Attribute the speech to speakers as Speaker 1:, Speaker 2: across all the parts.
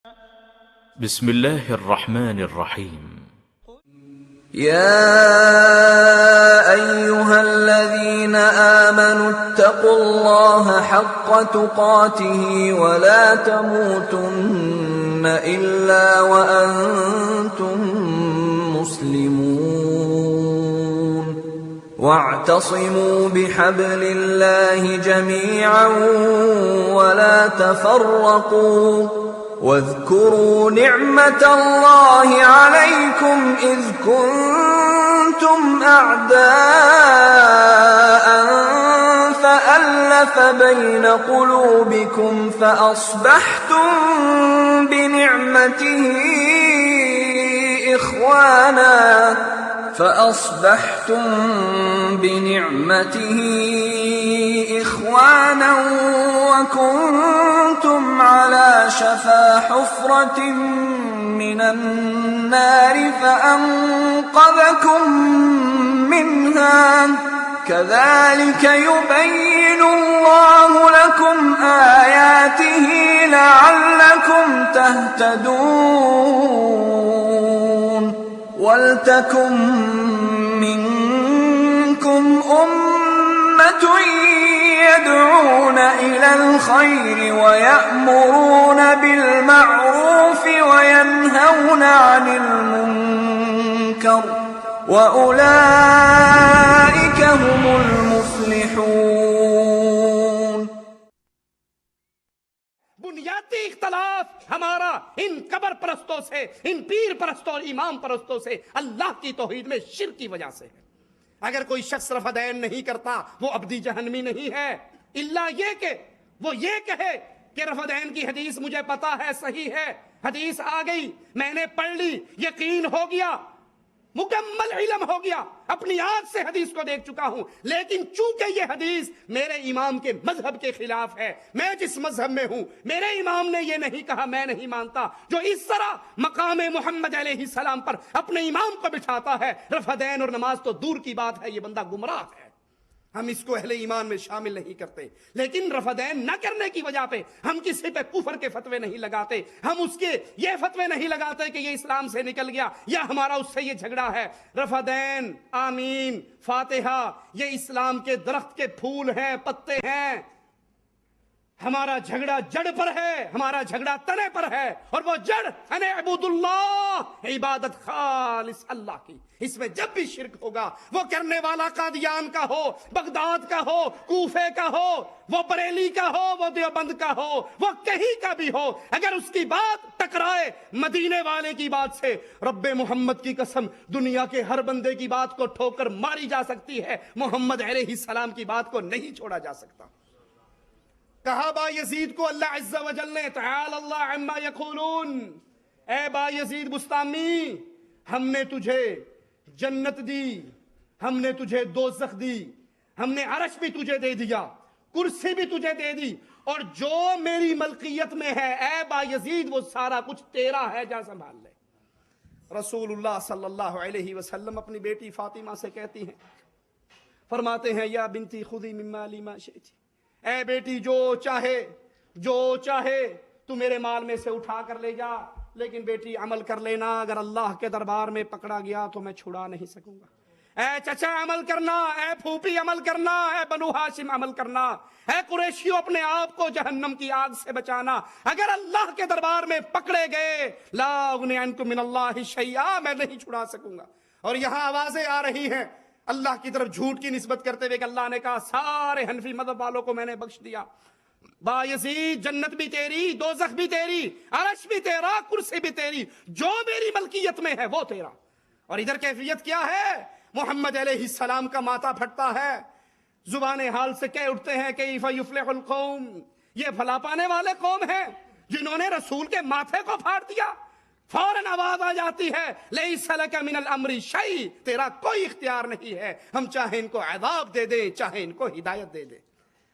Speaker 1: بسم الله الرحمن الرحيم.
Speaker 2: يا أيها الذين آمنوا اتقوا الله حق تقاته ولا تموتن إلا وأنتم مسلمون واعتصموا بحبل الله جميعا ولا تفرقوا واذكروا نعمة الله عليكم إذ كنتم أعداء فألف بين قلوبكم فأصبحتم بنعمته إخوانا وكنتم على شفا حفرة من النار فأنقذكم منها كذلك يبين الله لكم آياته لعلكم تهتدون ولتكن منكم أمة يدعون إلى الخير ويأمرون بالمعروف وينهون عن المنكر وأولئك هم المفلحون.
Speaker 3: بنیادی اختلاف ہمارا ان قبر پرستوں سے، ان پیر پرستوں اور امام پرستوں سے اللہ کی توحید میں شرک کی وجہ سے ہے. اگر کوئی شخص رفع دین نہیں کرتا وہ ابدی جہنمی نہیں ہے، الا یہ کہ وہ یہ کہے کہ رفع دین کی حدیث مجھے پتا ہے، صحیح ہے، حدیث آ گئی، میں نے پڑھ لی، یقین ہو گیا، مکمل علم ہو گیا، اپنی آنکھ سے حدیث کو دیکھ چکا ہوں، لیکن چونکہ یہ حدیث میرے امام کے مذہب کے خلاف ہے، میں جس مذہب میں ہوں میرے امام نے یہ نہیں کہا، میں نہیں مانتا. جو اس طرح مقام محمد علیہ السلام پر اپنے امام کو بٹھاتا ہے، رفع دین اور نماز تو دور کی بات ہے، یہ بندہ گمراہ ہے. ہم اس کو اہل ایمان میں شامل نہیں کرتے، لیکن رفع دین نہ کرنے کی وجہ پہ ہم کسی پہ کفر کے فتوے نہیں لگاتے، ہم اس کے یہ فتوے نہیں لگاتے کہ یہ اسلام سے نکل گیا یا ہمارا اس سے یہ جھگڑا ہے. رفع دین، آمین، فاتحہ یہ اسلام کے درخت کے پھول ہیں، پتے ہیں. ہمارا جھگڑا جڑ پر ہے، ہمارا جھگڑا تنے پر ہے، اور وہ جڑ ان اعبدوا اللہ، عبادت خالص اللہ کی. اس میں جب بھی شرک ہوگا، وہ کرنے والا قادیان کا ہو، بغداد کا ہو، کوفے کا ہو، وہ بریلی کا ہو، وہ دیوبند کا ہو، وہ کہیں کا بھی ہو، اگر اس کی بات ٹکرائے مدینے والے کی بات سے، رب محمد کی قسم دنیا کے ہر بندے کی بات کو ٹھوکر ماری جا سکتی ہے، محمد علیہ السلام کی بات کو نہیں چھوڑا جا سکتا. کہا با یزید کو اللہ عز و جل نے، تعالی اللہ عما یقولون، اے با یزید بستامی، ہم نے تجھے جنت دی، ہم نے تجھے دوزخ دی، ہم نے عرش بھی تجھے دے دیا، کرسی بھی تجھے دے دی، اور جو میری ملکیت میں ہے اے با یزید وہ سارا کچھ تیرا ہے، جا سنبھال لے. رسول اللہ صلی اللہ علیہ وسلم اپنی بیٹی فاطمہ سے کہتی ہیں، فرماتے ہیں یا بنتی خذی من مالی ما شئتی، اے بیٹی جو چاہے تو میرے مال میں سے اٹھا کر لے جا، لیکن بیٹی عمل کر لینا، اگر اللہ کے دربار میں پکڑا گیا تو میں چھڑا نہیں سکوں گا. اے چچا عمل کرنا، اے پھوپھی عمل کرنا، اے بنو ہاشم عمل کرنا، اے قریشیوں اپنے آپ کو جہنم کی آگ سے بچانا. اگر اللہ کے دربار میں پکڑے گئے لا اغنی عنکم من اللہ شیئا، میں نہیں چھڑا سکوں گا. اور یہاں آوازیں آ رہی ہیں اللہ کی طرف جھوٹ کی نسبت کرتے ہوئے کہ اللہ نے کہا سارے حنفی مذہب والوں کو میں نے بخش دیا. با یزید جنت بھی تیری، دوزخ بھی تیری، عرش بھی تیرا، کرسی بھی تیری، جو میری ملکیت میں ہے وہ تیرا. اور ادھر کیفیت کیا ہے؟ محمد علیہ السلام کا ماتھا پھٹتا ہے، زبان حال سے کہہ اٹھتے ہیں کیف یفلح القوم، یہ بھلا پانے والے قوم ہیں جنہوں نے رسول کے ماتھے کو پھاڑ دیا. فوراً آواز آ جاتی ہے لیس لک من الامر شیء، تیرا کوئی اختیار نہیں ہے، ہم چاہے ان کو عذاب دے دیں چاہے ان کو ہدایت دے دیں.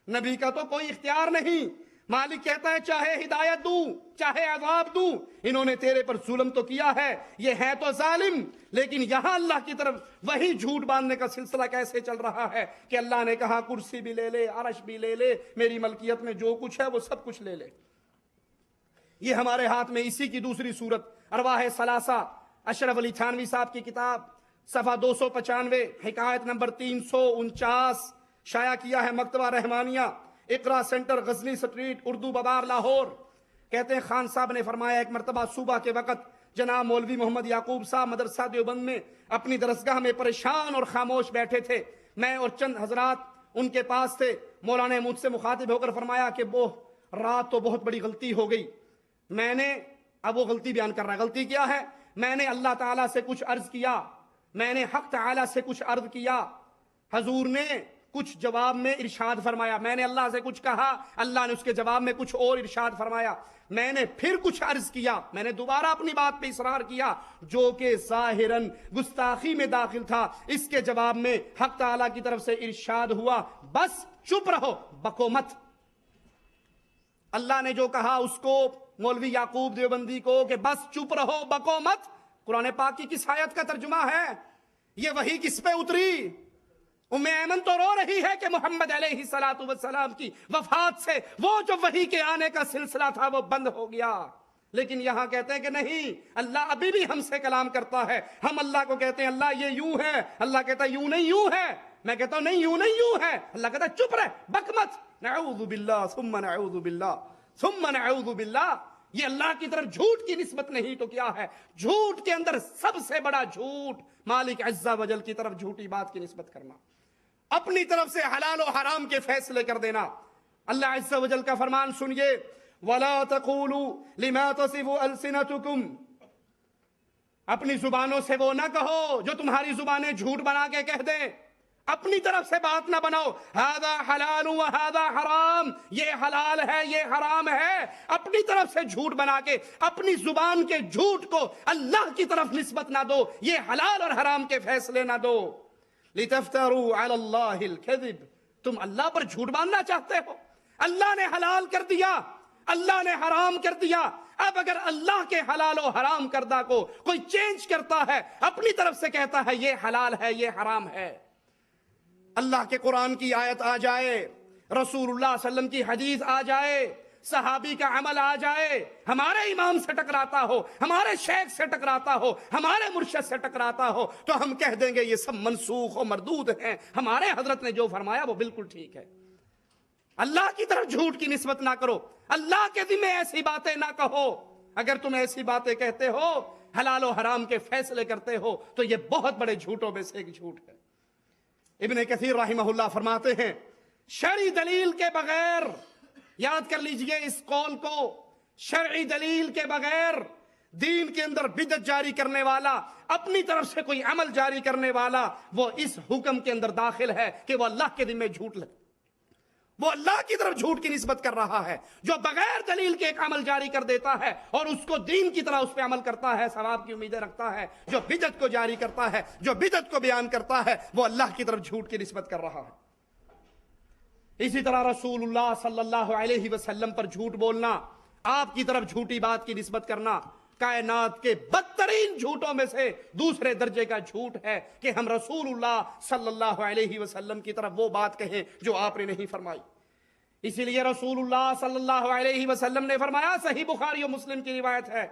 Speaker 3: نبی کا تو کوئی اختیار نہیں. مالک کہتا ہے چاہے ہدایت دوں چاہے عذاب دوں، انہوں نے تیرے پر ظلم تو کیا ہے، یہ ہے تو ظالم. لیکن یہاں اللہ کی طرف وہی جھوٹ باندھنے کا سلسلہ کیسے چل رہا ہے کہ اللہ نے کہا کرسی بھی لے لے، عرش بھی لے لے، میری ملکیت میں جو کچھ ہے وہ سب کچھ لے لے. یہ ہمارے ہاتھ میں اسی کی دوسری صورت ارواح ثلاثہ، اشرف علی تھانوی صاحب کی کتاب، صفحہ 295، حکایت نمبر 349، شائع کیا ہے مکتبہ رحمانیہ، اقرا سینٹر، غزنی سٹریٹ، اردو بازار، لاہور۔ کہتے ہیں خان صاحب نے فرمایا ایک مرتبہ صبح کے وقت جناب مولوی محمد یعقوب صاحب مدرسہ دیوبند میں اپنی درسگاہ میں پریشان اور خاموش بیٹھے تھے، میں اور چند حضرات ان کے پاس تھے۔ مولانا نے مجھ سے مخاطب ہو کر فرمایا کہ وہ رات تو بہت بڑی غلطی ہو گئی، میں نے، اب وہ غلطی بیان کر رہا ہے، غلطی کیا ہے؟ میں نے اللہ تعالیٰ سے کچھ عرض کیا، میں نے حق تعالیٰ سے کچھ عرض کیا، حضور نے کچھ جواب میں ارشاد فرمایا، میں نے اللہ سے کچھ کہا، اللہ نے اس کے جواب میں کچھ اور ارشاد فرمایا، میں نے پھر کچھ عرض کیا، میں نے دوبارہ اپنی بات پہ اصرار کیا جو کہ ظاہراً گستاخی میں داخل تھا، اس کے جواب میں حق تعالیٰ کی طرف سے ارشاد ہوا بس چپ رہو، بکو مت۔ اللہ نے جو کہا اس کو مولوی یعقوب دیوبندی کو کہ بس چپ رہو بکو مت، قرآن پاک کی کس آیت کا ترجمہ ہے؟ یہ وحی کس پہ اتری؟ ام ایمن تو رو رہی ہے کہ محمد علیہ السلام کی وفات سے وہ جو وحی کے آنے کا سلسلہ تھا وہ بند ہو گیا، لیکن یہاں کہتے ہیں کہ نہیں، اللہ ابھی بھی ہم سے کلام کرتا ہے، ہم اللہ کو کہتے ہیں اللہ یہ یوں ہے، اللہ کہتا ہے یوں نہیں یوں ہے، میں کہتا ہوں نہیں یوں نہیں یوں ہے، اللہ کہتا ہے چپ رہ بک مت، نعوذ باللہ ثم نعوذ باللہ ثم نعوذ باللہ۔ یہ اللہ کی طرف جھوٹ کی نسبت نہیں تو کیا ہے؟ جھوٹ کے اندر سب سے بڑا جھوٹ مالک عز و جل کی طرف جھوٹی بات کی نسبت کرنا، اپنی طرف سے حلال و حرام کے فیصلے کر دینا۔ اللہ عز و جل کا فرمان سنیے، وَلَا تَقُولُوا لِمَا تَصِفُ أَلْسِنَتُكُمْ، اپنی زبانوں سے وہ نہ کہو جو تمہاری زبانیں جھوٹ بنا کے کہہ دیں، اپنی طرف سے بات نہ بناؤ، ہذا حلال و ہذا حرام، یہ حلال ہے یہ حرام ہے، اپنی طرف سے جھوٹ بنا کے اپنی زبان کے جھوٹ کو اللہ کی طرف نسبت نہ دو، یہ حلال اور حرام کے فیصلے نہ دو۔ لِتَفْتَرُوا عَلَى اللَّهِ الْكَذِبِ، تم اللہ پر جھوٹ باندھنا چاہتے ہو، اللہ نے حلال کر دیا، اللہ نے حرام کر دیا، اب اگر اللہ کے حلال و حرام کردہ کو کوئی چینج کرتا ہے، اپنی طرف سے کہتا ہے یہ حلال ہے یہ حرام ہے، اللہ کے قرآن کی آیت آ جائے، رسول اللہ صلی اللہ علیہ وسلم کی حدیث آ جائے، صحابی کا عمل آ جائے، ہمارے امام سے ٹکراتا ہو، ہمارے شیخ سے ٹکراتا ہو، ہمارے مرشد سے ٹکراتا ہو، تو ہم کہہ دیں گے یہ سب منسوخ و مردود ہیں، ہمارے حضرت نے جو فرمایا وہ بالکل ٹھیک ہے۔ اللہ کی طرف جھوٹ کی نسبت نہ کرو، اللہ کے ذمہ ایسی باتیں نہ کہو، اگر تم ایسی باتیں کہتے ہو، حلال و حرام کے فیصلے کرتے ہو، تو یہ بہت بڑے جھوٹوں میں سے ایک جھوٹ ہے۔ ابن کثیر رحمہ اللہ فرماتے ہیں شرعی دلیل کے بغیر، یاد کر لیجئے اس قول کو، شرعی دلیل کے بغیر دین کے اندر بدعت جاری کرنے والا، اپنی طرف سے کوئی عمل جاری کرنے والا، وہ اس حکم کے اندر داخل ہے کہ وہ اللہ کے ذمہ جھوٹ لگے، وہ اللہ کی طرف جھوٹ کی نسبت کر رہا ہے۔ جو بغیر دلیل کے ایک عمل جاری کر دیتا ہے اور اس کو دین کی طرح اس پہ عمل کرتا ہے، ثواب کی امیدیں رکھتا ہے، جو بدعت کو جاری کرتا ہے، جو بدعت کو بیان کرتا ہے، وہ اللہ کی طرف جھوٹ کی نسبت کر رہا ہے۔ اسی طرح رسول اللہ صلی اللہ علیہ وسلم پر جھوٹ بولنا، آپ کی طرف جھوٹی بات کی نسبت کرنا، کائنات کے بدترین جھوٹوں میں سے دوسرے درجے کا جھوٹ ہے کہ ہم رسول اللہ صلی اللہ علیہ وسلم کی طرف وہ بات کہیں جو آپ نے نہیں فرمائی۔ اسی لیے رسول اللہ صلی اللہ علیہ وسلم نے فرمایا، صحیح بخاری و مسلم کی روایت ہے،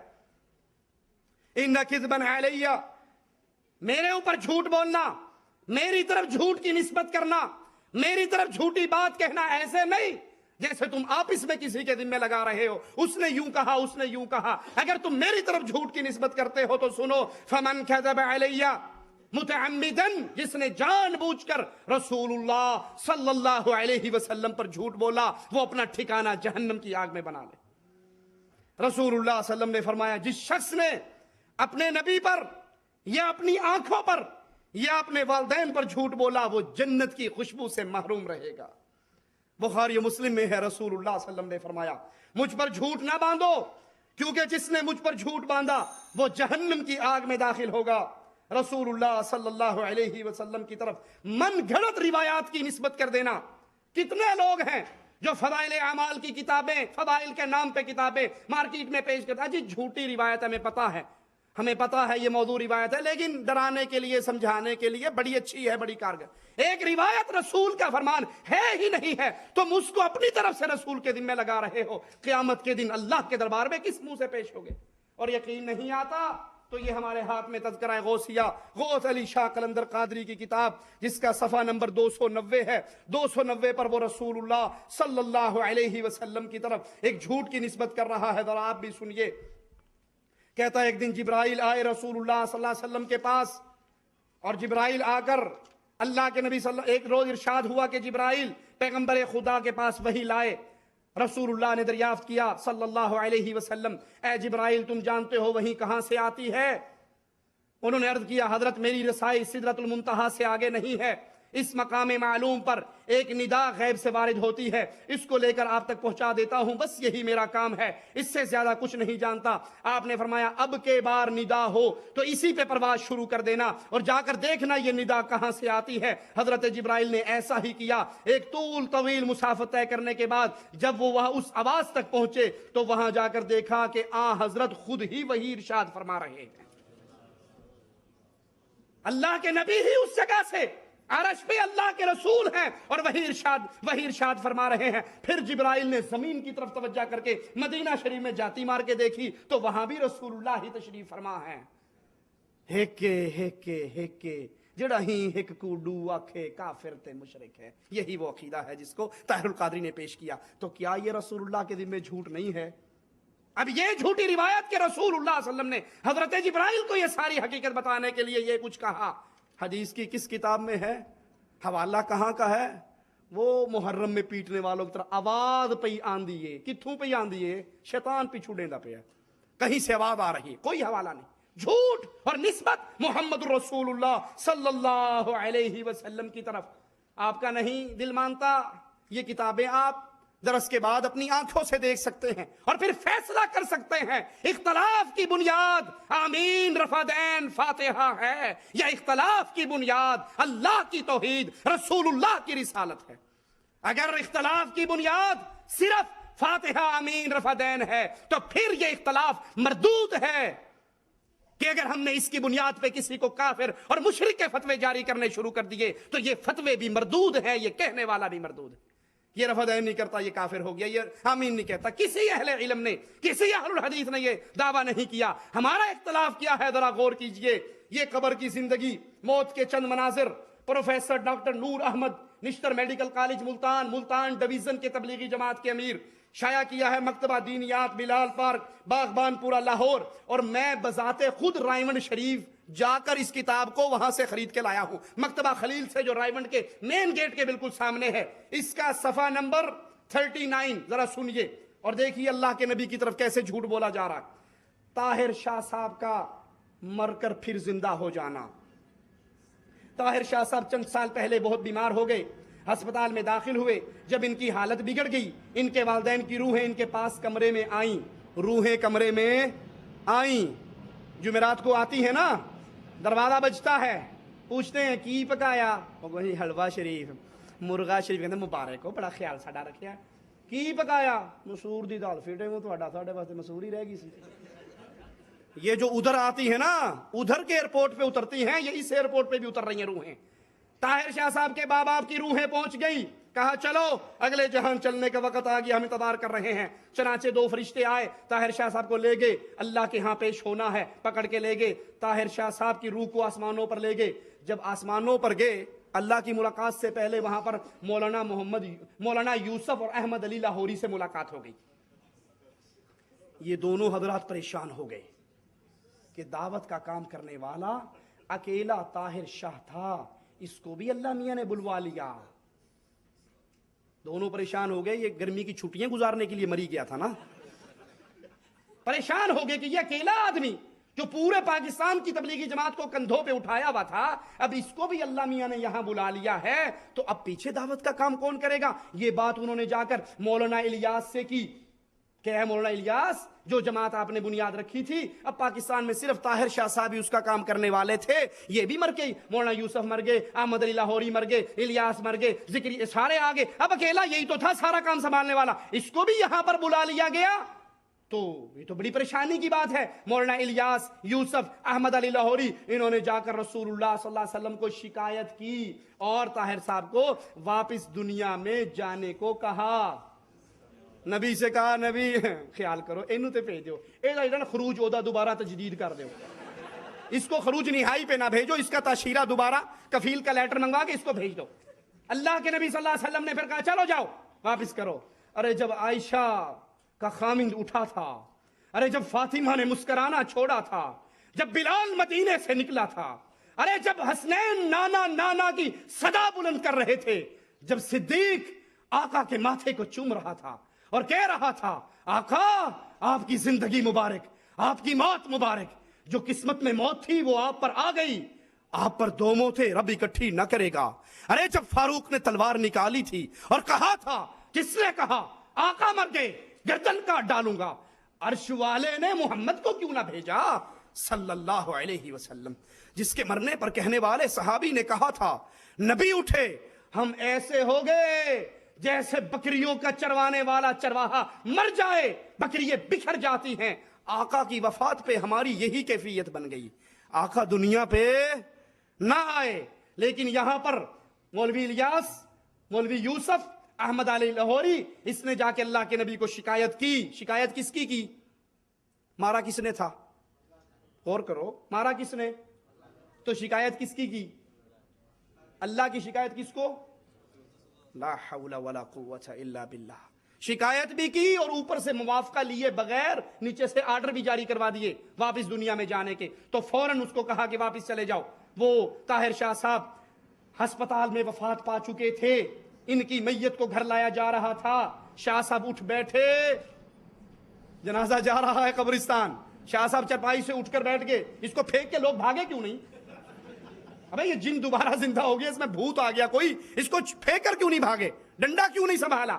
Speaker 3: ان کذبا علی، میرے اوپر جھوٹ بولنا، میری طرف جھوٹ کی نسبت کرنا، میری طرف جھوٹی بات کہنا ایسے نہیں جیسے تم آپس میں کسی کے ذمہ لگا رہے ہو، اس نے یوں کہا اس نے یوں کہا، اگر تم میری طرف جھوٹ کی نسبت کرتے ہو تو سنو، فمن کذب علی متعمدن، جس نے جان بوجھ کر رسول اللہ صلی اللہ علیہ وسلم پر جھوٹ بولا، وہ اپنا ٹھکانہ جہنم کی آگ میں بنا لے۔ رسول اللہ صلی اللہ علیہ وسلم نے فرمایا، جس شخص نے اپنے نبی پر یا اپنی آنکھوں پر یا اپنے والدین پر جھوٹ بولا، وہ جنت کی خوشبو سے محروم رہے گا۔ بخاری مسلم میں ہے، رسول اللہ صلی اللہ علیہ وسلم نے فرمایا، مجھ پر جھوٹ نہ باندھو، کیونکہ جس نے مجھ پر جھوٹ باندھا وہ جہنم کی آگ میں داخل ہوگا۔ رسول اللہ صلی اللہ علیہ وسلم کی طرف من گھڑت روایات کی نسبت کر دینا۔ کتنے لوگ ہیں جو فضائل اعمال کی کتابیں، فضائل کے نام پہ کتابیں مارکیٹ میں پیش کرتا ہے، جی جھوٹی روایت ہمیں پتا ہے، ہمیں پتا ہے یہ موضوع روایت ہے، لیکن ڈرانے کے لیے، سمجھانے کے لیے بڑی اچھی ہے، بڑی کارگر۔ ایک روایت رسول کا فرمان ہے ہی نہیں ہے، تم اس کو اپنی طرف سے رسول کے ذمہ لگا رہے ہو، قیامت کے دن اللہ کے دربار میں کس منہ سے پیش ہوگے؟ اور یقین نہیں آتا تو یہ ہمارے ہاتھ میں تذکرہ غوثیہ، غوث علی شاہ قلندر قادری کی کتاب، جس کا صفحہ نمبر 290 ہے۔ 290 پر وہ رسول اللہ صلی اللہ علیہ وسلم کی طرف ایک جھوٹ کی نسبت کر رہا ہے، ذرا آپ بھی سنیے۔ کہتا ہے ایک دن جبرائیل آئے رسول اللہ صلی اللہ علیہ وسلم کے پاس، اور جبرائیل آ کر اللہ کے نبی ایک روز ارشاد ہوا کہ جبرائیل پیغمبر خدا کے پاس وحی لائے۔ رسول اللہ نے دریافت کیا صلی اللہ علیہ وسلم، اے جبرائیل تم جانتے ہو وحی کہاں سے آتی ہے؟ انہوں نے عرض کیا حضرت میری رسائی سدرۃ المنتہا سے آگے نہیں ہے، اس مقام معلوم پر ایک ندا غیب سے وارد ہوتی ہے، اس کو لے کر آپ تک پہنچا دیتا ہوں، بس یہی میرا کام ہے، اس سے زیادہ کچھ نہیں جانتا۔ آپ نے فرمایا اب کے بار ندا ہو تو اسی پہ پرواز شروع کر دینا اور جا کر دیکھنا یہ ندا کہاں سے آتی ہے۔ حضرت جبرائیل نے ایسا ہی کیا۔ ایک طویل مسافت طے کرنے کے بعد جب وہ وہاں اس آواز تک پہنچے تو وہاں جا کر دیکھا کہ حضرت خود ہی وہی ارشاد فرما رہے ہیں، اللہ کے نبی ہی اس جگہ سے عرش پہ اللہ کے رسول ہیں اور وہی ارشاد فرما رہے ہیں۔ پھر جبرائیل نے زمین کی طرف توجہ کر کے مدینہ شریف میں جاتی مار کے دیکھی تو وہاں بھی رسول اللہ ہی تشریف فرما ہے۔ ہیکے جڑا ہی ہک کوڈو آکھے کافر تے مشرک ہے، یہی وہ عقیدہ ہے جس کو طاہر القادری نے پیش کیا۔ تو کیا یہ رسول اللہ کے ذمہ جھوٹ نہیں ہے؟ اب یہ جھوٹی روایت کہ رسول اللہ صلی اللہ علیہ وسلم نے حضرت جبرائیل کو یہ ساری حقیقت بتانے کے لیے یہ کچھ کہا، حدیث کی کس کتاب میں ہے؟ حوالہ کہاں کا ہے؟ وہ محرم میں پیٹنے والوں کی طرح آواز پہ آندھی ہے، کتھوں پہ آندھی ہے؟ شیطان پیچھو ڈیندا پہ ہے، کہیں سے آواز آ رہی ہے، کوئی حوالہ نہیں۔ جھوٹ اور نسبت محمد رسول اللہ صلی اللہ علیہ وسلم کی طرف۔ آپ کا نہیں دل مانتا، یہ کتابیں آپ درس کے بعد اپنی آنکھوں سے دیکھ سکتے ہیں اور پھر فیصلہ کر سکتے ہیں اختلاف کی بنیاد آمین رفع دین فاتحہ ہے یا اختلاف کی بنیاد اللہ کی توحید رسول اللہ کی رسالت ہے۔ اگر اختلاف کی بنیاد صرف فاتحہ آمین رفع دین ہے تو پھر یہ اختلاف مردود ہے کہ اگر ہم نے اس کی بنیاد پہ کسی کو کافر اور مشرک کے فتوے جاری کرنے شروع کر دیے تو یہ فتوے بھی مردود ہے، یہ کہنے والا بھی مردود ہے۔ یہ رفع دین نہیں کرتا یہ کافر ہو گیا، یہ آمین نہیں کہتا۔ کسی اہل علم نے، کسی اہل الحدیث نے یہ دعویٰ نہیں کیا۔ ہمارا اختلاف کیا ہے ذرا غور کیجئے۔ یہ قبر کی زندگی، موت کے چند مناظر۔ پروفیسر ڈاکٹر نور احمد نشتر میڈیکل کالج ملتان ڈویژن کے تبلیغی جماعت کے امیر، شائع کیا ہے مکتبہ دینیات بلال پارک باغبان پورہ لاہور، اور میں بذات خود رائمنڈ شریف جا کر اس کتاب کو وہاں سے خرید کے لایا ہوں، مکتبہ خلیل سے جو رائمنڈ کے مین گیٹ کے بالکل سامنے ہے۔ اس کا صفحہ نمبر 39 ذرا سنیے اور دیکھیے اللہ کے نبی کی طرف کیسے جھوٹ بولا جا رہا۔ طاہر شاہ صاحب کا مر کر پھر زندہ ہو جانا۔ طاہر شاہ صاحب چند سال پہلے بہت بیمار ہو گئے، ہسپتال میں داخل ہوئے۔ جب ان کی حالت بگڑ گئی، ان کے والدین کی روحیں ان کے پاس کمرے میں آئیں، روحیں کمرے میں آئیں، جمعرات کو آتی ہے نا، دروازہ بجتا ہے، پوچھتے ہیں کی پکایا؟ وہی حلوہ شریف مرغا شریف، کہتے ہیں مبارک ہو، بڑا خیال ساڈا رکھیا۔ کی پکایا؟ مسور دی دال، فیٹے میں تہاڈا ساڈے واسطے مسور ہی رہ گئی سی۔ یہ جو ادھر آتی ہے نا، ادھر کے ایئرپورٹ پہ اترتی ہیں، یہ اس ایئرپورٹ پہ بھی اتر رہی ہیں روحیں۔ طاہر شاہ صاحب کے باپ آپ کی روحیں پہنچ گئی، کہا چلو اگلے جہان چلنے کا وقت آ گیا، ہم انتظار کر رہے ہیں۔ چنانچہ 2 فرشتے آئے، طاہر شاہ صاحب کو لے گئے، اللہ کے ہاں پیش ہونا ہے، پکڑ کے لے گئے۔ طاہر شاہ صاحب کی روح کو آسمانوں پر لے گئے۔ جب آسمانوں پر گئے، اللہ کی ملاقات سے پہلے وہاں پر مولانا یوسف اور احمد علی لاہوری سے ملاقات ہو گئی۔ یہ دونوں حضرات پریشان ہو گئے کہ دعوت کا کام کرنے والا اکیلا طاہر شاہ تھا، اس کو بھی اللہ میاں نے بلوا لیا۔ دونوں پریشان ہو گئے، یہ گرمی کی چھٹیاں گزارنے کے لیے مری گیا تھا نا، پریشان ہو گئے کہ یہ اکیلا آدمی جو پورے پاکستان کی تبلیغی جماعت کو کندھوں پہ اٹھایا ہوا تھا، اب اس کو بھی اللہ میاں نے یہاں بلا لیا ہے، تو اب پیچھے دعوت کا کام کون کرے گا؟ یہ بات انہوں نے جا کر مولانا الیاس سے کی کہ اے مولانا الیاس، جو جماعت آپ نے بنیاد رکھی تھی، اب پاکستان میں صرف طاہر شاہ صاحب ہی اس کا کام کرنے والے تھے، یہ بھی مر گئی، مولانا یوسف مر گئے، احمد علی لاہوری مر گئے، الیاس مر گئے، ذکری سارے آگے، اب اکیلا یہی تو تھا سارا کام سنبھالنے والا، اس کو بھی یہاں پر بلا لیا گیا۔ تو یہ تو بڑی پریشانی کی بات ہے. مولانا الیاس یوسف احمد علی لاہوری انہوں نے جا کر رسول اللہ صلی اللہ علیہ وسلم کو شکایت کی اور طاہر صاحب کو واپس دنیا میں جانے کو کہا. نبی سے کہا نبی خیال کرو اینو تے بھیج دیو, اے خروج اودا دوبارہ تجدید کر دیو, اس کو خروج نہائی پہ نہ بھیجو, اس کا تاشیرہ دوبارہ کفیل کا لیٹر منگوا کے اس کو بھیج دو. اللہ کے نبی صلی اللہ علیہ وسلم نے پھر کہا چلو جاؤ واپس کرو. ارے جب عائشہ کا خامند اٹھا تھا, ارے جب فاطمہ نے مسکرانا چھوڑا تھا, جب بلال مدینے سے نکلا تھا, ارے جب حسنین نانا نانا کی صدا بلند کر رہے تھے, جب صدیق آقا کے ماتھے کو چوم رہا تھا اور کہہ رہا تھا آقا آپ کی زندگی مبارک, آپ کی موت مبارک, جو قسمت میں موت تھی وہ آپ پر آ گئی, آپ پر دو موتیں رب اکٹھی نہ کرے گا. ارے جب فاروق نے تلوار نکالی تھی اور کہا تھا, کس نے کہا آقا مر گئے گردن کاٹ ڈالوں گا, عرش والے نے محمد کو کیوں نہ بھیجا صلی اللہ علیہ وسلم, جس کے مرنے پر کہنے والے صحابی نے کہا تھا نبی اٹھے ہم ایسے ہو گئے جیسے بکریوں کا چروانے والا چرواہا مر جائے, بکریے بکھر جاتی ہیں. آقا کی وفات پہ ہماری یہی کیفیت بن گئی. آقا دنیا پہ نہ آئے, لیکن یہاں پر مولوی الیاس, مولوی یوسف احمد علی لاہوری, اس نے جا کے اللہ کے نبی کو شکایت کی. شکایت کس کی؟ مارا کس نے تھا؟ غور کرو, مارا کس نے؟ تو شکایت کس کی؟ اللہ کی شکایت کس کو؟ لا حول ولا قوت الا باللہ. شکایت بھی کی اور اوپر سے موافقہ لیے بغیر نیچے سے آرڈر بھی جاری کروا دیے واپس دنیا میں جانے کے. تو فوراً اس کو کہا کہ واپس چلے جاؤ. وہ طاہر شاہ صاحب ہسپتال میں وفات پا چکے تھے, ان کی میت کو گھر لایا جا رہا تھا. شاہ صاحب اٹھ بیٹھے, جنازہ جا رہا ہے قبرستان, شاہ صاحب چرپائی سے اٹھ کر بیٹھ گئے. اس کو پھینک کے لوگ بھاگے کیوں نہیں؟ ابے یہ جن دوبارہ زندہ ہو گیا, اس میں بھوت آ گیا کوئی, اس کو پھینک کر کیوں نہیں بھاگے, ڈنڈا کیوں نہیں سنبھالا؟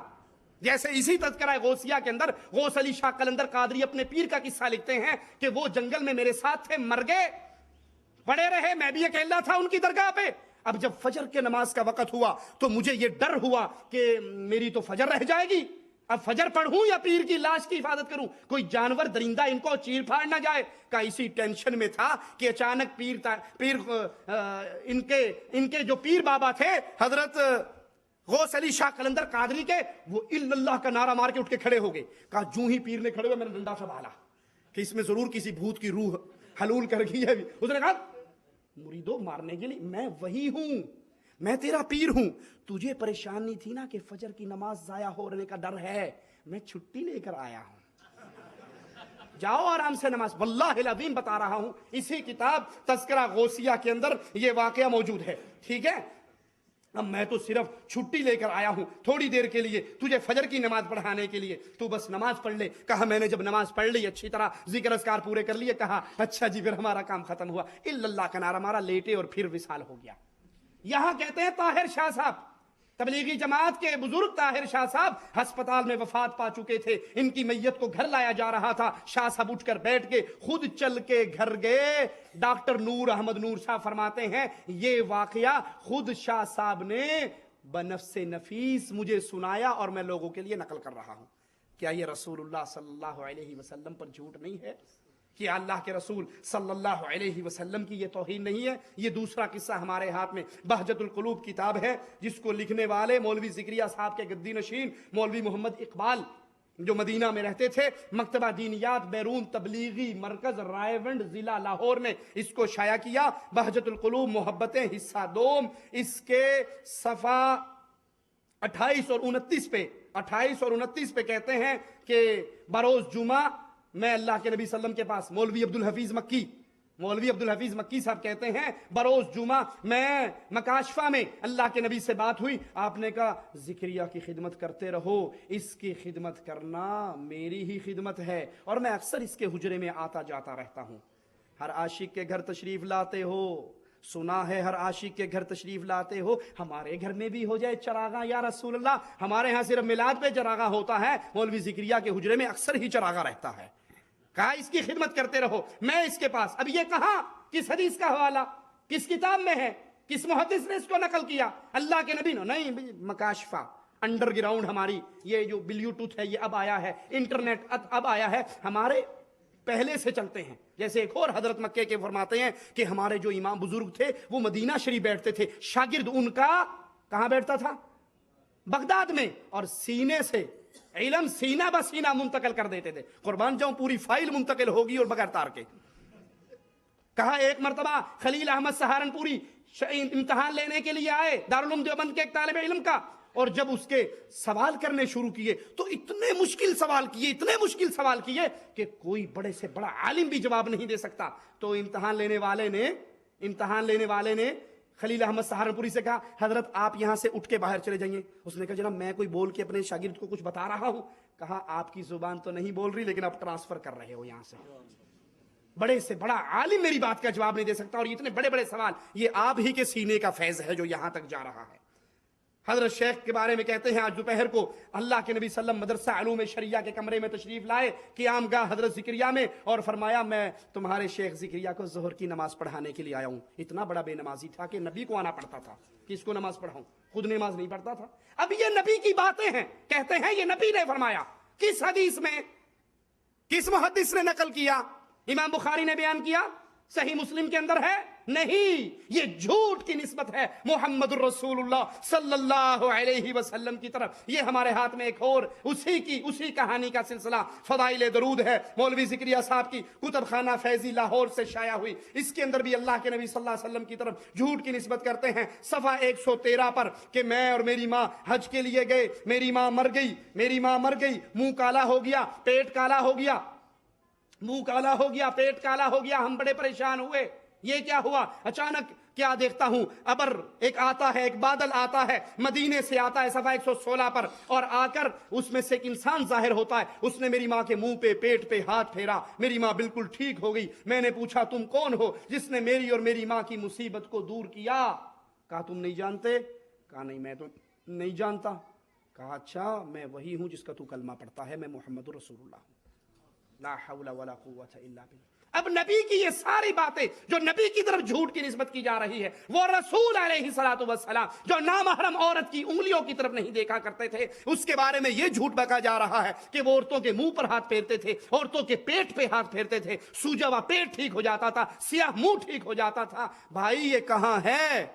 Speaker 3: جیسے اسی تذکرہ غوثیہ کے اندر غوث علی شاہ قلندر قادری اپنے پیر کا قصہ لکھتے ہیں کہ وہ جنگل میں میرے ساتھ تھے, مر گئے, پڑے رہے, میں بھی اکیلا تھا ان کی درگاہ پہ. اب جب فجر کے نماز کا وقت ہوا تو مجھے یہ ڈر ہوا کہ میری تو فجر رہ جائے گی, اب فجر پڑھوں یا پیر کی لاش کی حفاظت کروں, کوئی جانور درندہ ان کو چیر پھاڑ نہ جائے. کا اسی ٹینشن میں تھا کہ اچانک ان کے جو پیر بابا تھے حضرت غوث علی شاہ قلندر قادری کے, وہ اللہ کا نعرہ مار کے اٹھ کے کھڑے ہو گئے. کہا جوں ہی پیر نے کھڑے ہوئے میں نے ڈنڈا سنبھالا کہ اس میں ضرور کسی بھوت کی روح حلول کر گئی ہے. اس نے کہا مریدو مارنے کے لیے میں وہی ہوں, میں تیرا پیر ہوں, تجھے پریشانی تھی نا کہ فجر کی نماز ضائع ہونے کا ڈر ہے, میں چھٹی لے کر آیا ہوں, جاؤ آرام سے نماز. واللہ العظیم بتا رہا ہوں, اسی کتاب تذکرہ غوثیہ کے اندر یہ واقعہ موجود ہے. ٹھیک ہے, اب میں تو صرف چھٹی لے کر آیا ہوں تھوڑی دیر کے لیے تجھے فجر کی نماز پڑھانے کے لیے, تو بس نماز پڑھ لے. کہا میں نے جب نماز پڑھ لی اچھی طرح ذکر اذکار پورے کر لیے, کہا اچھا جی پھر ہمارا کام ختم ہوا, اللہ کا نعرہ مارا, لیٹے اور پھر وصال ہو گیا. یہاں کہتے ہیں طاہر شاہ صاحب, تبلیغی جماعت کے بزرگ طاہر شاہ صاحب ہسپتال میں وفات پا چکے تھے, ان کی میت کو گھر لایا جا رہا تھا. شاہ صاحب اٹھ کر بیٹھ کے خود چل کے گھر گئے. ڈاکٹر نور احمد نور صاحب فرماتے ہیں یہ واقعہ خود شاہ صاحب نے بنفس نفیس مجھے سنایا اور میں لوگوں کے لیے نقل کر رہا ہوں. کیا یہ رسول اللہ صلی اللہ علیہ وسلم پر جھوٹ نہیں ہے؟ کہ اللہ کے رسول صلی اللہ علیہ وسلم کی یہ توہین نہیں ہے؟ یہ دوسرا قصہ ہمارے ہاتھ میں بہجت القلوب کتاب ہے, جس کو لکھنے والے مولوی ذکریہ صاحب کے گدی نشین مولوی محمد اقبال جو مدینہ میں رہتے تھے, مکتبہ دینیات بیرون تبلیغی مرکز رائے ونڈ ضلع لاہور نے اس کو شائع کیا. بہجت القلوب محبتیں حصہ دوم, اس کے صفحہ 28 اور 29 پہ کہتے ہیں کہ بروز جمعہ میں اللہ کے نبی صلی اللہ علیہ وسلم کے پاس, مولوی عبد الحفیظ مکی صاحب کہتے ہیں بروز جمعہ میں مکاشفہ میں اللہ کے نبی سے بات ہوئی, آپ نے کہا ذکریہ کی خدمت کرتے رہو, اس کی خدمت کرنا میری ہی خدمت ہے, اور میں اکثر اس کے حجرے میں آتا جاتا رہتا ہوں. ہر عاشق کے گھر تشریف لاتے ہو, سنا ہے ہر عاشق کے گھر تشریف لاتے ہو, ہمارے گھر میں بھی ہو جائے چراغاں یا رسول اللہ. ہمارے ہاں صرف میلاد پہ چراغاں ہوتا ہے, مولوی ذکریہ کے حجرے میں اکثر ہی چراغاں رہتا ہے. کہا اس کی خدمت کرتے رہو, میں اس کے پاس. اب یہ کہاں, کس حدیث کا حوالہ, کس کتاب میں ہے, کس محدث نے اس کو نقل کیا؟ اللہ کے نبی نے نہیں, مکاشفہ انڈر گراؤنڈ ہماری یہ جو بلیوٹوتھ ہے یہ اب آیا ہے, انٹرنیٹ اب آیا ہے, ہمارے پہلے سے چلتے ہیں. جیسے ایک اور حضرت مکے کے فرماتے ہیں کہ ہمارے جو امام بزرگ تھے وہ مدینہ شریف بیٹھتے تھے, شاگرد ان کا کہاں بیٹھتا تھا؟ بغداد میں, اور سینے سے علم سینہ بہ سینہ منتقل کر دیتے تھے. قربان جاؤں پوری فائل منتقل ہوگی اور بغیر تار کے. کہا ایک مرتبہ خلیل احمد سہارنپوری امتحان لینے کے لیے آئے دارالعلوم دیوبند کے ایک طالب علم کا, اور جب اس کے سوال کرنے شروع کیے تو اتنے مشکل سوال کیے کہ کوئی بڑے سے بڑا عالم بھی جواب نہیں دے سکتا. تو امتحان لینے والے نے خلیل احمد سہارنپوری سے کہا حضرت آپ یہاں سے اٹھ کے باہر چلے جائیے. اس نے کہا جناب میں کوئی بول کے اپنے شاگرد کو کچھ بتا رہا ہوں. کہا آپ کی زبان تو نہیں بول رہی لیکن آپ ٹرانسفر کر رہے ہو یہاں سے. بڑے سے بڑا عالم میری بات کا جواب نہیں دے سکتا, اور اتنے بڑے بڑے سوال یہ آپ ہی کے سینے کا فیض ہے جو یہاں تک جا رہا ہے. حضرت شیخ کے بارے میں کہتے ہیں آج دوپہر کو اللہ کے نبی صلی اللہ علیہ وسلم مدرسہ علوم شریعہ کے کمرے میں تشریف لائے قیام گاہ حضرت ذکریہ میں, اور فرمایا میں تمہارے شیخ ذکریہ کو ظہر کی نماز پڑھانے کے لیے آیا ہوں. اتنا بڑا بے نمازی تھا کہ نبی کو آنا پڑتا تھا کہ اس کو نماز پڑھاؤں, خود نماز نہیں پڑھتا تھا. اب یہ نبی کی باتیں ہیں, کہتے ہیں یہ نبی نے فرمایا. کس حدیث میں, کس محدث نے نقل کیا؟ امام بخاری نے بیان کیا, صحیح مسلم کے اندر ہے؟ نہیں, یہ جھوٹ کی نسبت ہے محمد الرسول اللہ صلی اللہ علیہ وسلم کی طرف. یہ ہمارے ہاتھ میں ایک اور اسی کہانی کا سلسلہ فضائل درود ہے, مولوی ذکریہ صاحب کی کتب خانہ فیضی لاہور سے شائع ہوئی. اس کے اندر بھی اللہ کے نبی صلی اللہ علیہ وسلم کی طرف جھوٹ کی نسبت کرتے ہیں. صفحہ 113 پر کہ میں اور میری ماں حج کے لیے گئے, میری ماں مر گئی, منہ کالا ہو گیا, پیٹ کالا ہو گیا, منہ کالا ہو گیا, پیٹ کالا ہو گیا, ہم بڑے پریشان ہوئے. یہ کیا ہوا؟ اچانک کیا دیکھتا ہوں, ابر ایک آتا ہے, ایک بادل آتا ہے, مدینے سے آتا ہے, صفحہ 116 پر, اور آ کر اس میں سے ایک انسان ظاہر ہوتا ہے. اس نے میری ماں کے منہ پہ پیٹ پہ ہاتھ پھیرا, میری ماں بالکل ٹھیک ہو گئی. میں نے پوچھا تم کون ہو جس نے میری اور میری ماں کی مصیبت کو دور کیا؟ کہا تم نہیں جانتے؟ کہا نہیں میں تو نہیں جانتا. کہا اچھا میں وہی ہوں جس کا تو کلمہ پڑھتا ہے, میں محمد رسول اللہ ہوں. لا حول ولا قوت الا باللہ. اب نبی کی یہ ساری باتیں جو نبی کی طرف جھوٹ کی نسبت کی جا رہی ہے, وہ رسول علیہ الصلوۃ والسلام جو نامحرم عورت کی انگلیوں کی طرف نہیں دیکھا کرتے تھے, اس کے بارے میں یہ جھوٹ بکا جا رہا ہے کہ وہ عورتوں کے منہ پر ہاتھ پھیرتے تھے, عورتوں کے پیٹ پہ ہاتھ پھیرتے تھے, سوجا ہوا پیٹ ٹھیک ہو جاتا تھا, سیاہ منہ ٹھیک ہو جاتا تھا. بھائی یہ کہاں ہے؟